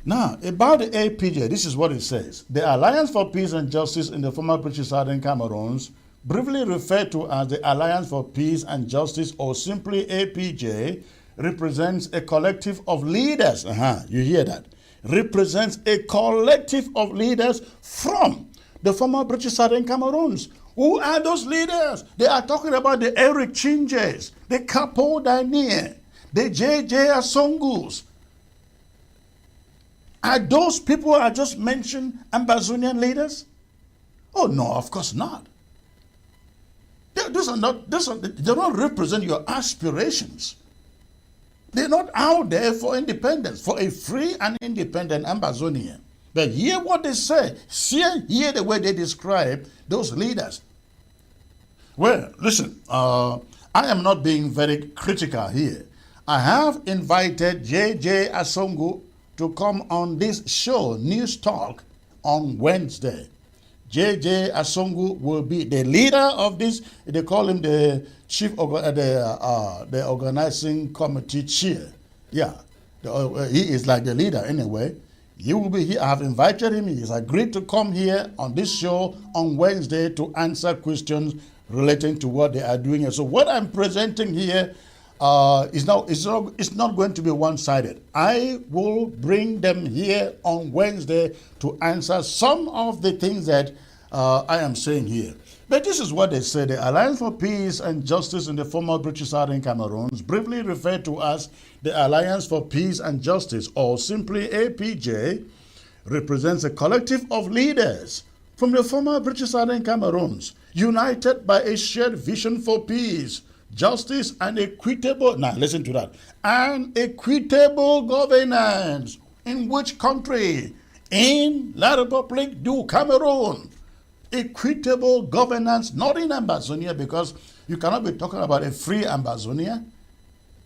Now, about the APJ, this is what it says. The Alliance for Peace and Justice in the former British Southern Cameroons, briefly referred to as the Alliance for Peace and Justice, or simply APJ, represents a collective of leaders. You hear that? Represents a collective of leaders from the former British Southern Cameroons. Who are those leaders? They are talking about the Eric Chinjes, the Capo Daniel, the JJ Asongus. Are those people I just mentioned Ambazonian leaders? Oh no, of course not. They don't represent your aspirations. They're not out there for independence, for a free and independent Ambazonia. But hear what they say. Hear the way they describe those leaders. Well, listen, I am not being very critical here. I have invited JJ Asongu to come on this show, News Talk, on Wednesday. JJ Asongu will be the leader of this. They call him the chief of the organizing committee chair. Yeah, he is like the leader anyway. He will be here. I have invited him. He has agreed to come here on this show on Wednesday to answer questions relating to what they are doing. And so what I'm presenting here is not going to be one-sided. I will bring them here on Wednesday to answer some of the things that I am saying here. But this is what they say. The Alliance for Peace and Justice in the former British Southern Cameroons, briefly referred to as the Alliance for Peace and Justice, or simply APJ, represents a collective of leaders from the former British Southern Cameroons, united by a shared vision for peace, justice, and equitable, now listen to that, and equitable governance. In which country? In La République du Cameroon. Equitable governance, not in Ambazonia, because you cannot be talking about a free Ambazonia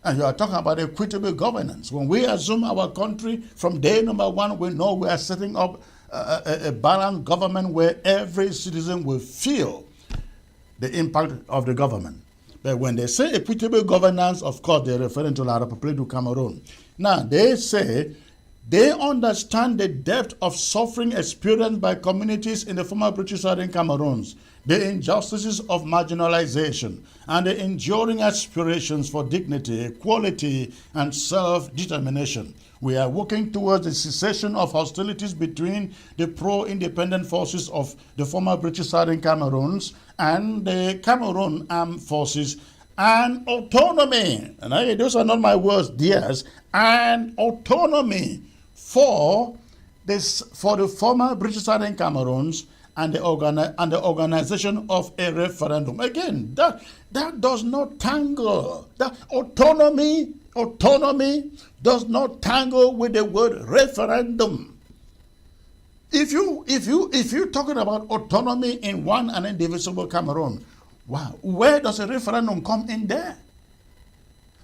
and you are talking about equitable governance. When we assume our country, from day number one, we know we are setting up a balanced government where every citizen will feel the impact of the government. But when they say equitable governance, of course, they're referring to La République du Cameroon. Now, they say they understand the depth of suffering experienced by communities in the former British Southern Cameroons, the injustices of marginalization, and the enduring aspirations for dignity, equality, and self-determination. We are working towards the cessation of hostilities between the pro-independent forces of the former British Southern Cameroons and the Cameroon Armed Forces, and autonomy, and those are not my words, theirs, and autonomy for the former British Southern Cameroons and the organization of a referendum. Again, that does not tangle. That autonomy does not tangle with the word referendum. If you're talking about autonomy in one and indivisible Cameroon, wow, where does a referendum come in there?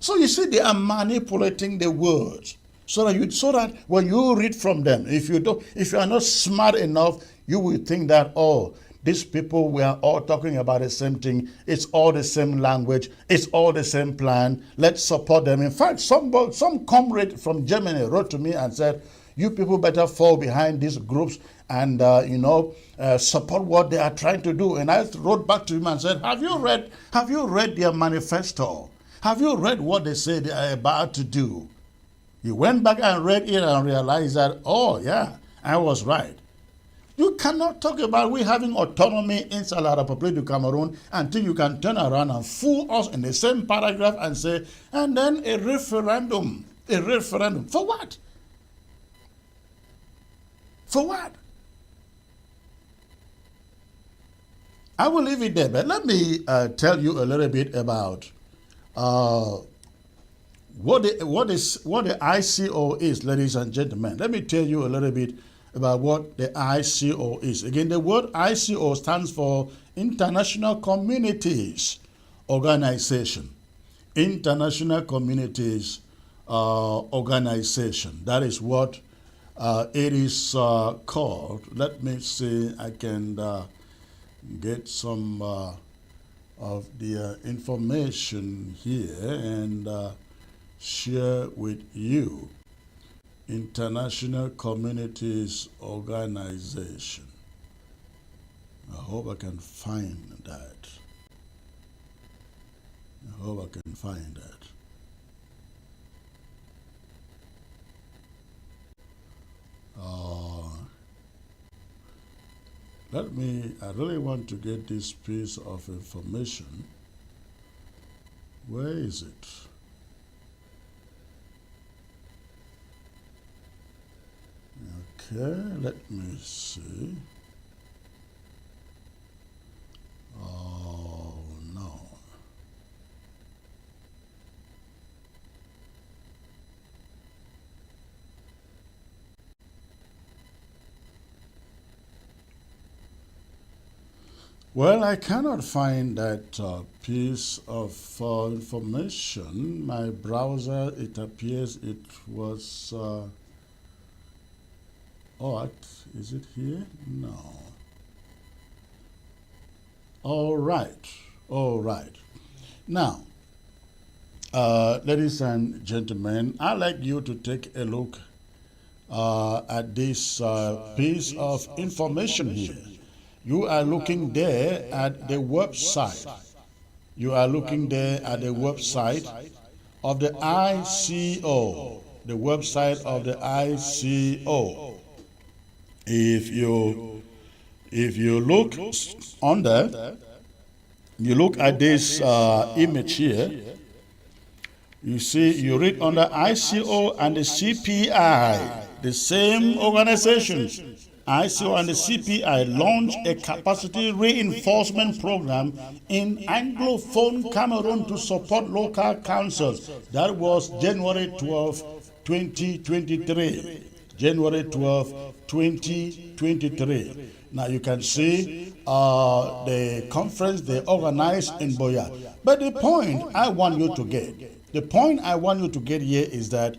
So you see, they are manipulating the words so that when you read from them, if you are not smart enough, you will think that, oh, these people, we are all talking about the same thing. It's all the same language. It's all the same plan. Let's support them. In fact, some comrade from Germany wrote to me and said, you people better fall behind these groups and, support what they are trying to do. And I wrote back to him and said, have you read their manifesto? Have you read what they say they are about to do? He went back and read it and realized that, oh, yeah, I was right. You cannot talk about we having autonomy inside the Republic of Cameroon until you can turn around and fool us in the same paragraph and say, and then a referendum. A referendum. For what? For what? I will leave it there, but let me tell you a little bit about what the ICO is, ladies and gentlemen. Let me tell you a little bit about what the ICO is. Again, the word ICO stands for International Communities Organization. International Communities Organization. That is what it is called. Let me see, I can get some of the information here and share with you. International Communities Organization. I hope I can find that. I hope I can find that. I really want to get this piece of information. Where is it? Okay, let me see. Oh, no. Well, I cannot find that piece of information. My browser, it appears it was... is it here? No. All right. Now, ladies and gentlemen, I'd like you to take a look at this piece of information here. You are looking there at the website. You are looking there at the website of the ICO. The website of the ICO. If you look under, you look at this image here, you read under ICO and the CPI, the same organizations, ICO and the CPI launched a capacity reinforcement program in Anglophone Cameroon to support local councils. That was January 12, 2023. January 12, 2023. Now you can see the conference they organized in Boya. But the point I want you to get here is that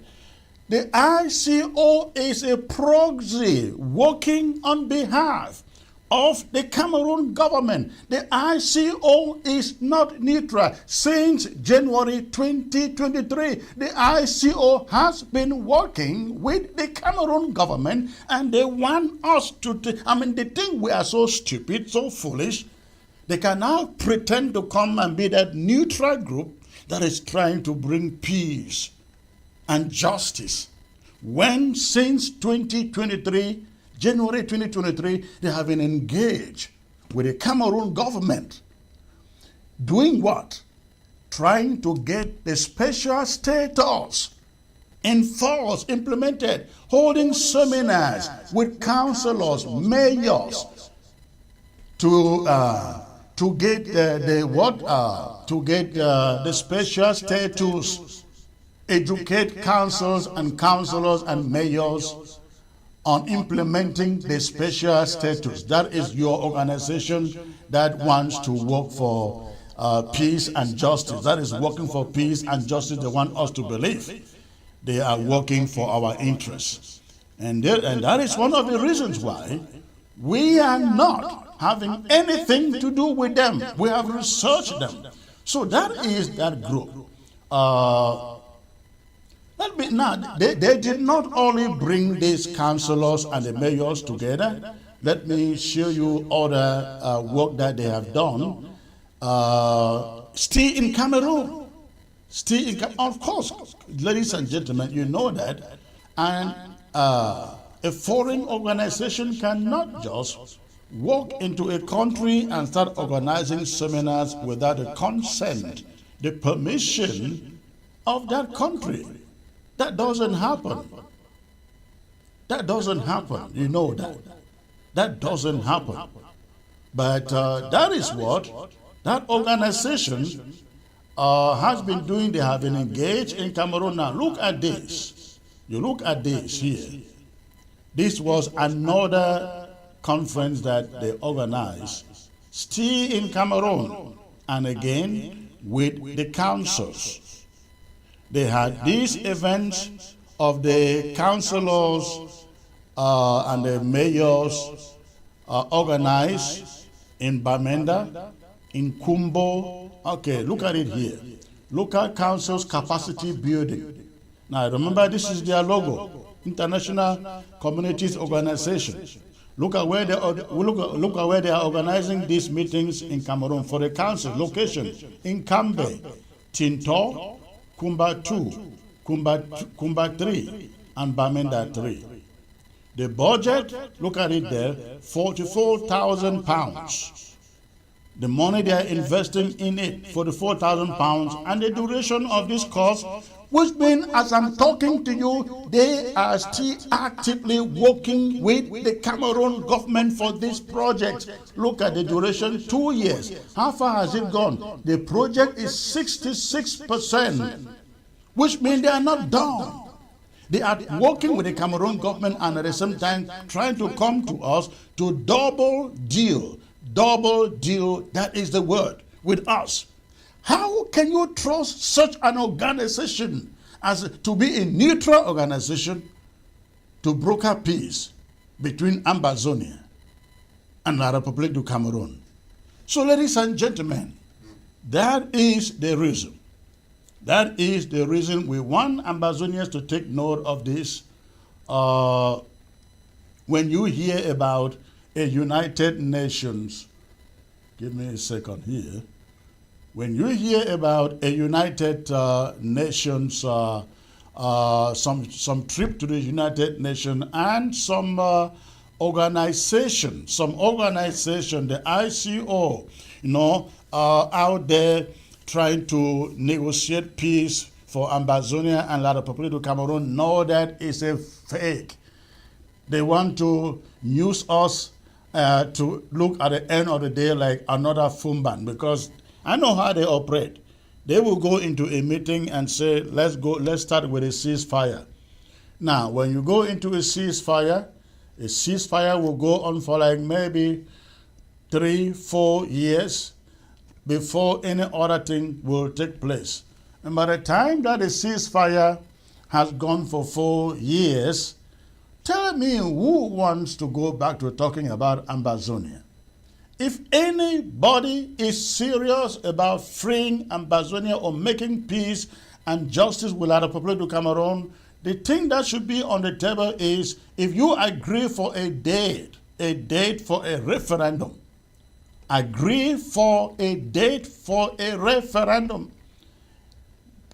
the ICO is a proxy working on behalf of the Cameroon government. The ICO is not neutral. Since January 2023, the ICO has been working with the Cameroon government, and they want us to... they think we are so stupid, so foolish. They can now pretend to come and be that neutral group that is trying to bring peace and justice. When since 2023, January 2023, they have been engaged with the Cameroon government. Doing what? Trying to get the special status enforced, implemented, holding seminars with councillors, mayors to get the special status, educate councils and councillors and mayors on implementing the special status. That is your organization that wants to work for peace and justice. That is working for peace and justice. They want us to believe they are working for our interests. And that is one of the reasons why we are not having anything to do with them. We have researched them. So that is that group. Now, they did not only bring these councillors and the mayors together. Let me show you other work that they have done. Still in Cameroon. Of course, ladies and gentlemen, you know that. And a foreign organization cannot just walk into a country and start organizing seminars without the consent, the permission of that country. That doesn't happen. That doesn't happen. You know that. That doesn't happen. But that is what that organization has been doing. They have been engaged in Cameroon. Now look at this. You look at this here. This was another conference that they organized, still in Cameroon, and again with the councils. They had these events of the councillors and the mayors organized in Bamenda, in Kumbo. Okay, look at it here. Local councils capacity building. Now remember, this is their logo, International Communities Organization. Look at where they are organizing these meetings in Cameroon for the council location in Kambe, Tinto, Kumba 2, Kumba 3, and Bamenda 3. The budget, look at it there, £44,000. The money they are investing in it, £44,000, and the duration of this course, which means as I'm talking to you, they are still actively working with the Cameroon government for this project. Look at the duration, 2 years. How far has it gone? The project is 66%, which means they are not done. They are working with the Cameroon government and at the same time trying to come to us to double deal. Double deal, that is the word, with us. How can you trust such an organization as to be a neutral organization to broker peace between Ambazonia and the Republic of Cameroon? So, ladies and gentlemen, that is the reason. That is the reason we want Ambazonians to take note of this. When you hear about a United Nations, give me a second here. When you hear about a United Nations, some trip to the United Nations and some organization, the ICO, out there trying to negotiate peace for Ambazonia and La Republic of Cameroon, know that it's a fake. They want to use us to look at the end of the day like another Fumban, because I know how they operate. They will go into a meeting and say, let's start with a ceasefire. Now, when you go into a ceasefire will go on for like maybe 3-4 years before any other thing will take place. And by the time that the ceasefire has gone for 4 years, tell me who wants to go back to talking about Ambazonia? If anybody is serious about freeing Ambazonia or making peace and justice with the Republic of Cameroon, the thing that should be on the table is, if you agree for a date for a referendum, agree for a date for a referendum.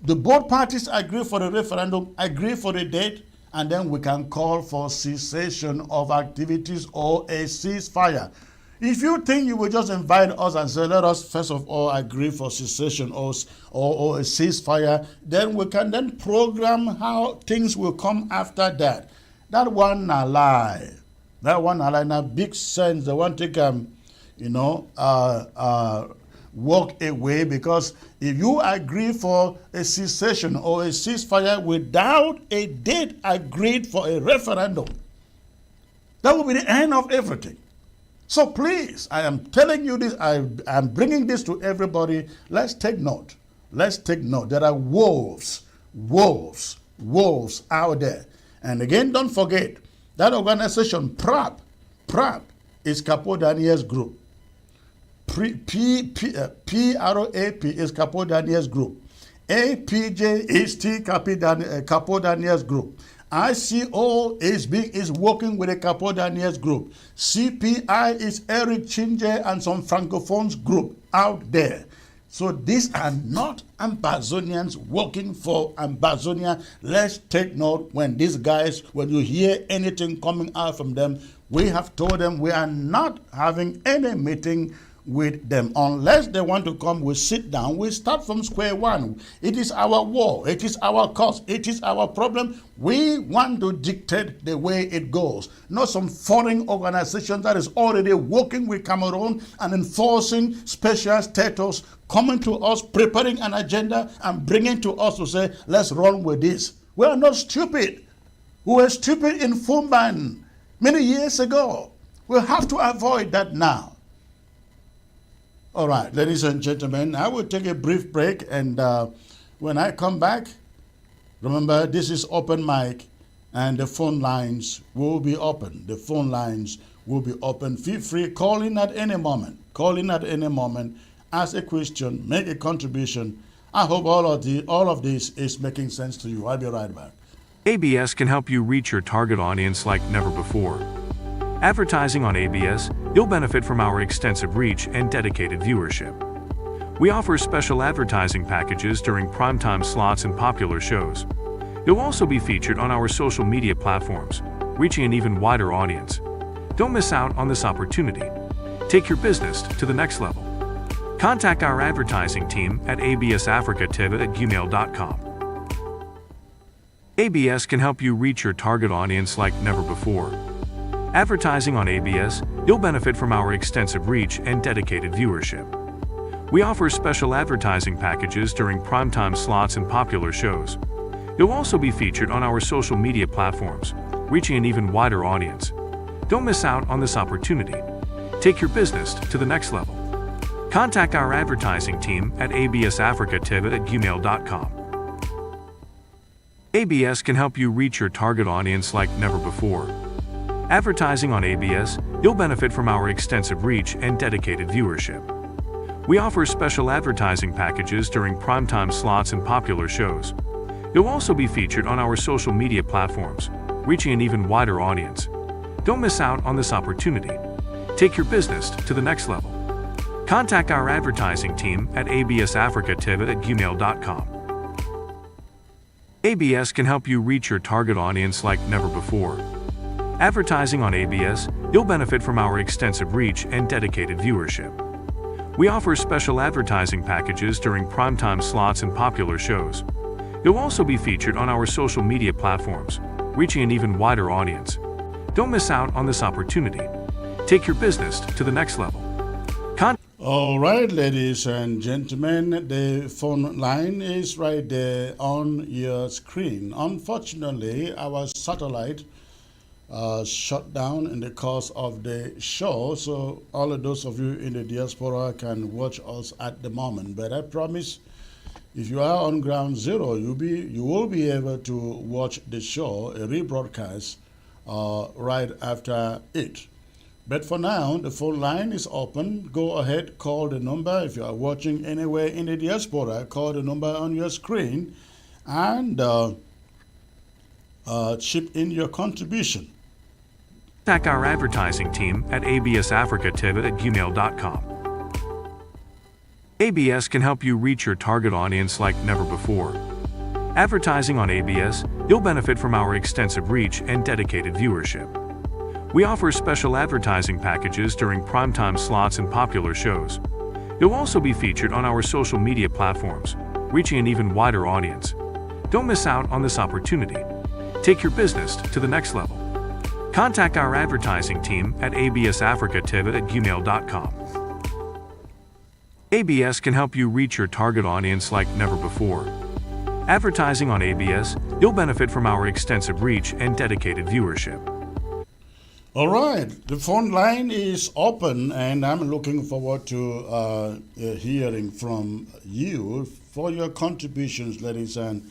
The both parties agree for the referendum, agree for the date, and then we can call for cessation of activities or a ceasefire. If you think you will just invite us and say, let us first of all agree for cessation or a ceasefire, then we can then program how things will come after that. That one a lie. That one a lie. Now, big sense, they want to walk away, because if you agree for a cessation or a ceasefire without a date agreed for a referendum, that will be the end of everything. So please, I am telling you this, I am bringing this to everybody. Let's take note. Let's take note. There are wolves out there. And again, don't forget, that organization, PRAP, is Capo Daniels Group. PROAP is Capo Daniels Group. APJ is Capo Daniels Group. ICO is working with the Capo Daniels Group. CPI is Eric Chinje and some Francophones group out there. So these are not Ambazonians working for Ambazonia. Let's take note when these guys, when you hear anything coming out from them, we have told them we are not having any meeting with them. Unless they want to come, we sit down, we start from square one. It is our war, it is our cause, it is our problem. We want to dictate the way it goes, not some foreign organization that is already working with Cameroon and enforcing special status, coming to us, preparing an agenda and bringing to us to say, let's run with this. We are not stupid. We were stupid in Fumban many years ago. We have to avoid that now. All right, ladies and gentlemen, I will take a brief break, and when I come back, remember this is open mic and the phone lines will be open. The phone lines will be open. Feel free, call in at any moment. Call in at any moment, ask a question, make a contribution. I hope all of this is making sense to you. I'll be right back. ABS can help you reach your target audience like never before. Advertising on ABS, you'll benefit from our extensive reach and dedicated viewership. We offer special advertising packages during primetime slots and popular shows. You'll also be featured on our social media platforms, reaching an even wider audience. Don't miss out on this opportunity. Take your business to the next level. Contact our advertising team at absafricativ@gmail.com. ABS can help you reach your target audience like never before. Advertising on ABS, you'll benefit from our extensive reach and dedicated viewership. We offer special advertising packages during primetime slots and popular shows. You'll also be featured on our social media platforms, reaching an even wider audience. Don't miss out on this opportunity. Take your business to the next level. Contact our advertising team at absafricativ@gmail.com. ABS can help you reach your target audience like never before. Advertising on ABS, you'll benefit from our extensive reach and dedicated viewership. We offer special advertising packages during primetime slots and popular shows. You'll also be featured on our social media platforms, reaching an even wider audience. Don't miss out on this opportunity. Take your business to the next level. Contact our advertising team at absafricativ@gmail.com. ABS can help you reach your target audience like never before. Advertising on ABS, you'll benefit from our extensive reach and dedicated viewership. We offer special advertising packages during primetime slots and popular shows. You'll also be featured on our social media platforms, reaching an even wider audience. Don't miss out on this opportunity. Take your business to the next level. All right, ladies and gentlemen, the phone line is right there on your screen. Unfortunately, our satellite shut down in the course of the show, so all of those of you in the diaspora can watch us at the moment. But I promise, if you are on ground zero, you will be able to watch the show, a rebroadcast, right after it. But for now, the phone line is open. Go ahead, call the number. If you are watching anywhere in the diaspora, call the number on your screen and chip in your contribution. Contact our advertising team at absafricativ@gmail.com. ABS can help you reach your target audience like never before. Advertising on ABS, you'll benefit from our extensive reach and dedicated viewership. We offer special advertising packages during primetime slots and popular shows. You'll also be featured on our social media platforms, reaching an even wider audience. Don't miss out on this opportunity. Take your business to the next level. Contact our advertising team at absafricativ@gmail.com. ABS can help you reach your target audience like never before. Advertising on ABS, you'll benefit from our extensive reach and dedicated viewership. All right, the phone line is open, and I'm looking forward to hearing from you for your contributions, ladies and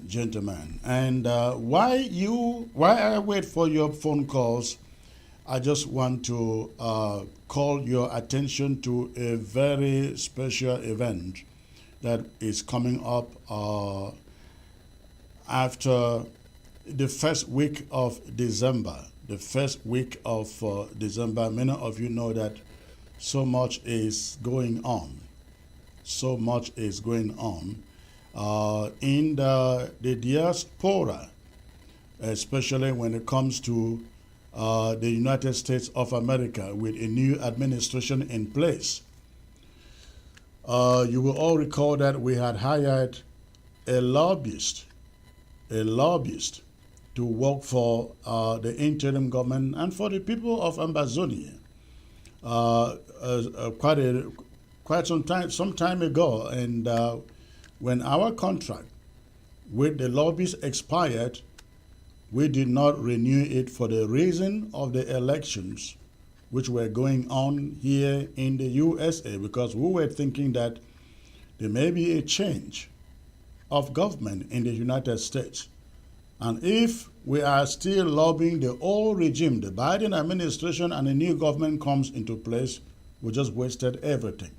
gentlemen. And while I wait for your phone calls, I just want to call your attention to a very special event that is coming up after the first week of December. The first week of December, many of you know that so much is going on. So much is going on in the diaspora, especially when it comes to the United States of America with a new administration in place. You will all recall that we had hired a lobbyist to work for the interim government and for the people of Ambazonia quite some time ago. And when our contract with the lobbyist expired, we did not renew it for the reason of the elections which were going on here in the USA, because we were thinking that there may be a change of government in the United States. And if we are still lobbying the old regime, the Biden administration, and a new government comes into place, we just wasted everything.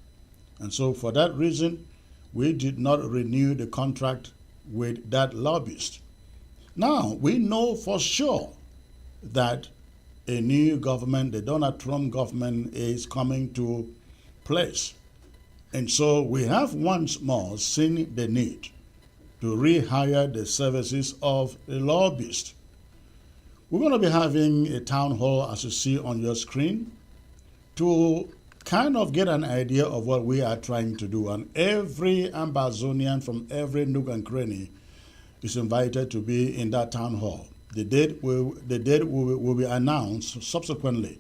And so for that reason, we did not renew the contract with that lobbyist. Now, we know for sure that a new government, the Donald Trump government, is coming to place. And so we have once more seen the need to rehire the services of a lobbyist. We're going to be having a town hall, as you see on your screen, to kind of get an idea of what we are trying to do. And every Ambazonian from every nook and cranny is invited to be in that town hall. The date will be announced subsequently,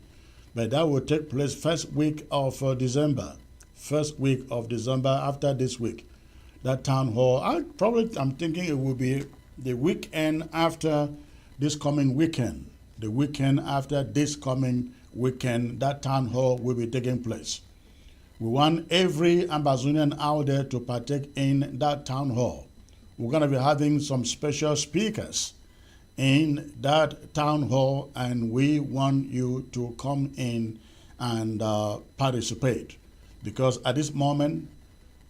but that will take place first week of December. First week of December, after this week. That town hall, I'm thinking it will be the weekend after this coming weekend. The weekend after this coming weekend, that town hall will be taking place. We want every Ambazonian out there to partake in that town hall. We're going to be having some special speakers in that town hall, and we want you to come in and participate, because at this moment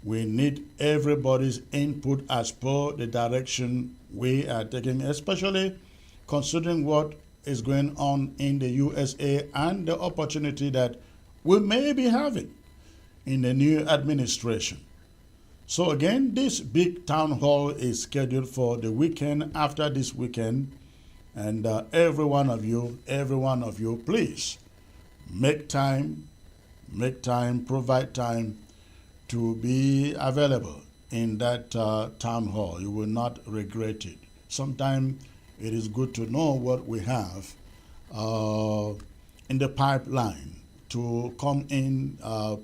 we need everybody's input as per the direction we are taking, especially considering what is going on in the USA and the opportunity that we may be having in the new administration. So again, this big town hall is scheduled for the weekend after this weekend, and every one of you, please make time, provide time to be available in that town hall. You will not regret it. Sometimes it is good to know what we have in the pipeline to come in,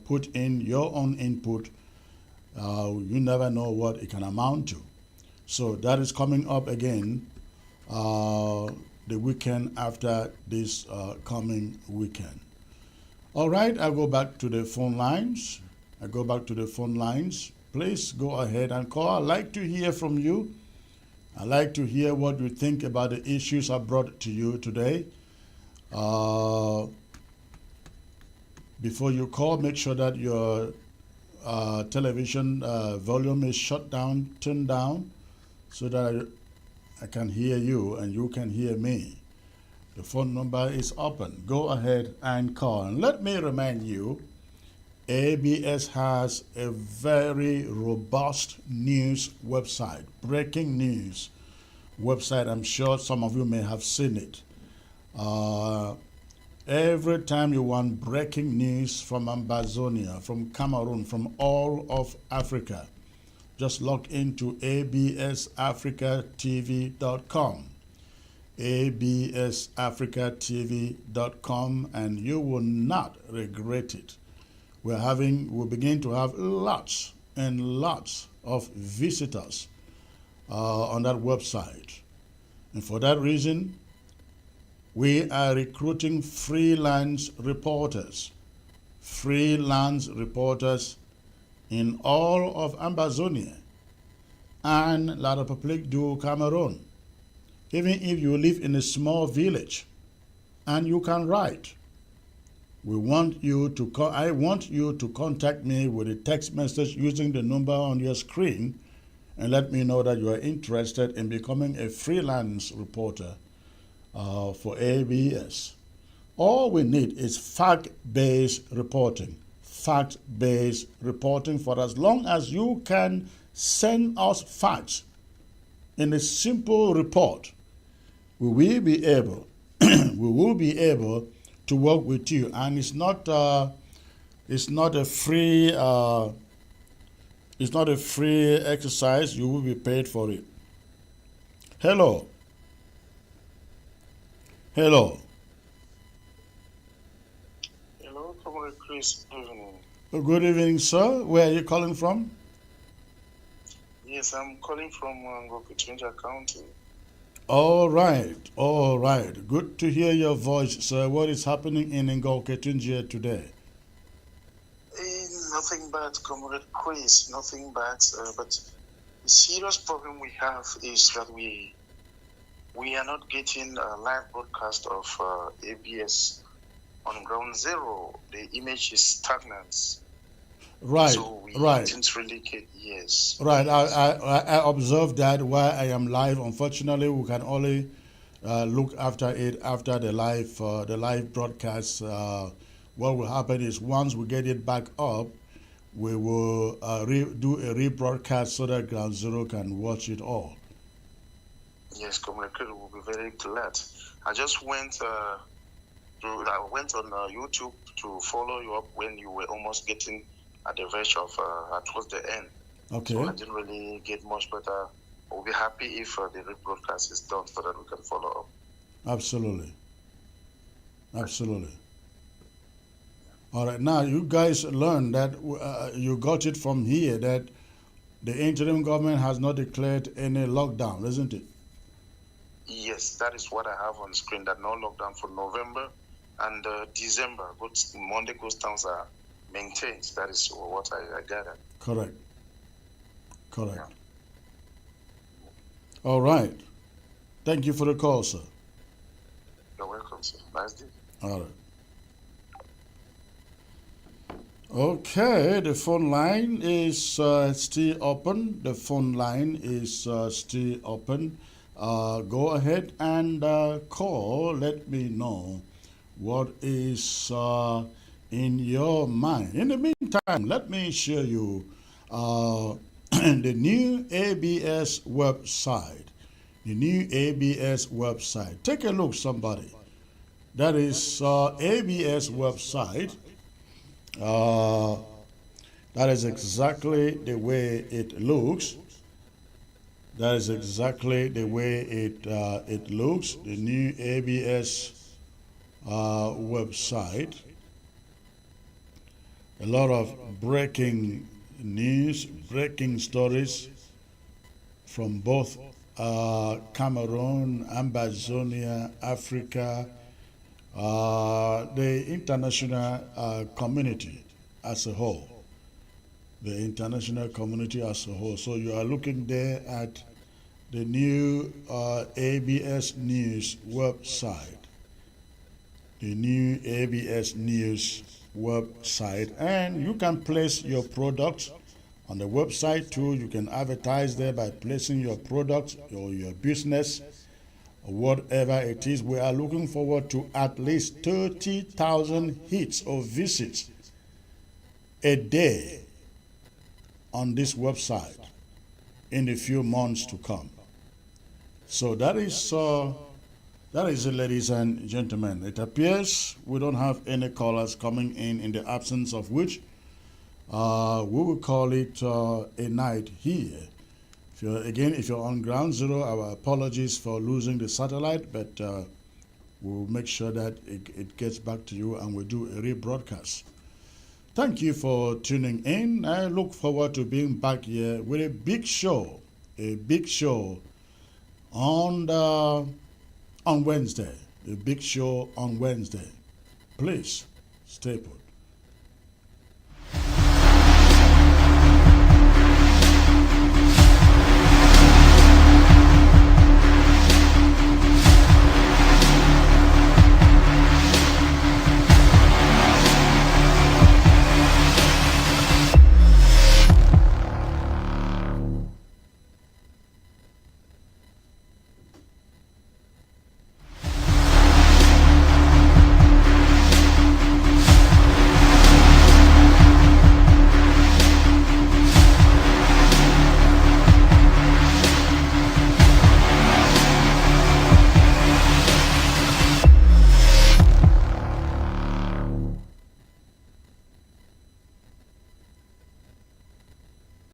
put in your own input. You never know what it can amount to. So that is coming up again the weekend after this coming weekend. All right, I go back to the phone lines. Please go ahead and call. I'd like to hear from you. I'd like to hear what you think about the issues I brought to you today. Before you call, make sure that your television volume is shut down, turned down, so that I can hear you and you can hear me. The phone number is open. Go ahead and call. And let me remind you, ABS has a very robust news website, breaking news website. I'm sure some of you may have seen it. Every time you want breaking news from Ambazonia, from Cameroon, from all of Africa, just log into absafricatv.com. absafricatv.com, and you will not regret it. We'll begin to have lots and lots of visitors on that website. And for that reason, we are recruiting freelance reporters in all of Ambazonia and La République du Cameroon. Even if you live in a small village, and you can write. I want you to contact me with a text message using the number on your screen and let me know that you are interested in becoming a freelance reporter for ABS. All we need is fact-based reporting. Fact-based reporting. For as long as you can send us facts in a simple report, we will be able to work with you. And it's not a free exercise. You will be paid for it. Hello. Hello, Comrade Chris. Good evening. Good evening, sir. Where are you calling from? Yes, I'm calling from Ngoketunjia County. All right. Good to hear your voice, sir. What is happening in Ngoketunjia today? Nothing bad, Comrade Chris. Nothing bad. But the serious problem we have is that we are not getting a live broadcast of ABS on ground zero. The image is stagnant. Right. So we didn't really get, yes. Right. I observed that while I am live. Unfortunately, we can only look after it after the live broadcast. What will happen is once we get it back up, we will do a rebroadcast so that ground zero can watch it all. Yes, Comrade Chris will be very glad. I just went on YouTube to follow you up when you were almost getting at the verge of towards the end. Okay. So I didn't really get much, but we'll be happy if the rebroadcast is done so that we can follow up. Absolutely. All right. Now you guys learned that you got it from here that the interim government has not declared any lockdown, isn't it? Yes, that is what I have on screen, that no lockdown for November and December. Monday ghost towns are maintained. That is what I gathered. Correct. Yeah. All right. Thank you for the call, sir. You're welcome, sir. Nice day. All right. Okay, the phone line is still open. The phone line is still open. Go ahead and call. Let me know what is in your mind. In the meantime, let me show you the new ABS website. The new ABS website. Take a look, somebody. That is ABS website. That is exactly the way it looks. That is exactly the way it looks. The new ABS website. A lot of breaking news, breaking stories from both Cameroon, Ambazonia, Africa, the international community as a whole. The international community as a whole. So you are looking there at the new ABS News website. The new ABS News website. And you can place your products on the website too. You can advertise there by placing your product or your business or whatever it is. We are looking forward to at least 30,000 hits or visits a day on this website in the few months to come. So that is it, ladies and gentlemen. It appears we don't have any callers coming in the absence of which we will call it a night here. If you're on ground zero, our apologies for losing the satellite, but we'll make sure that it gets back to you and we'll do a rebroadcast. Thank you for tuning in. I look forward to being back here with a big show on Wednesday. A big show on Wednesday. Please stay put.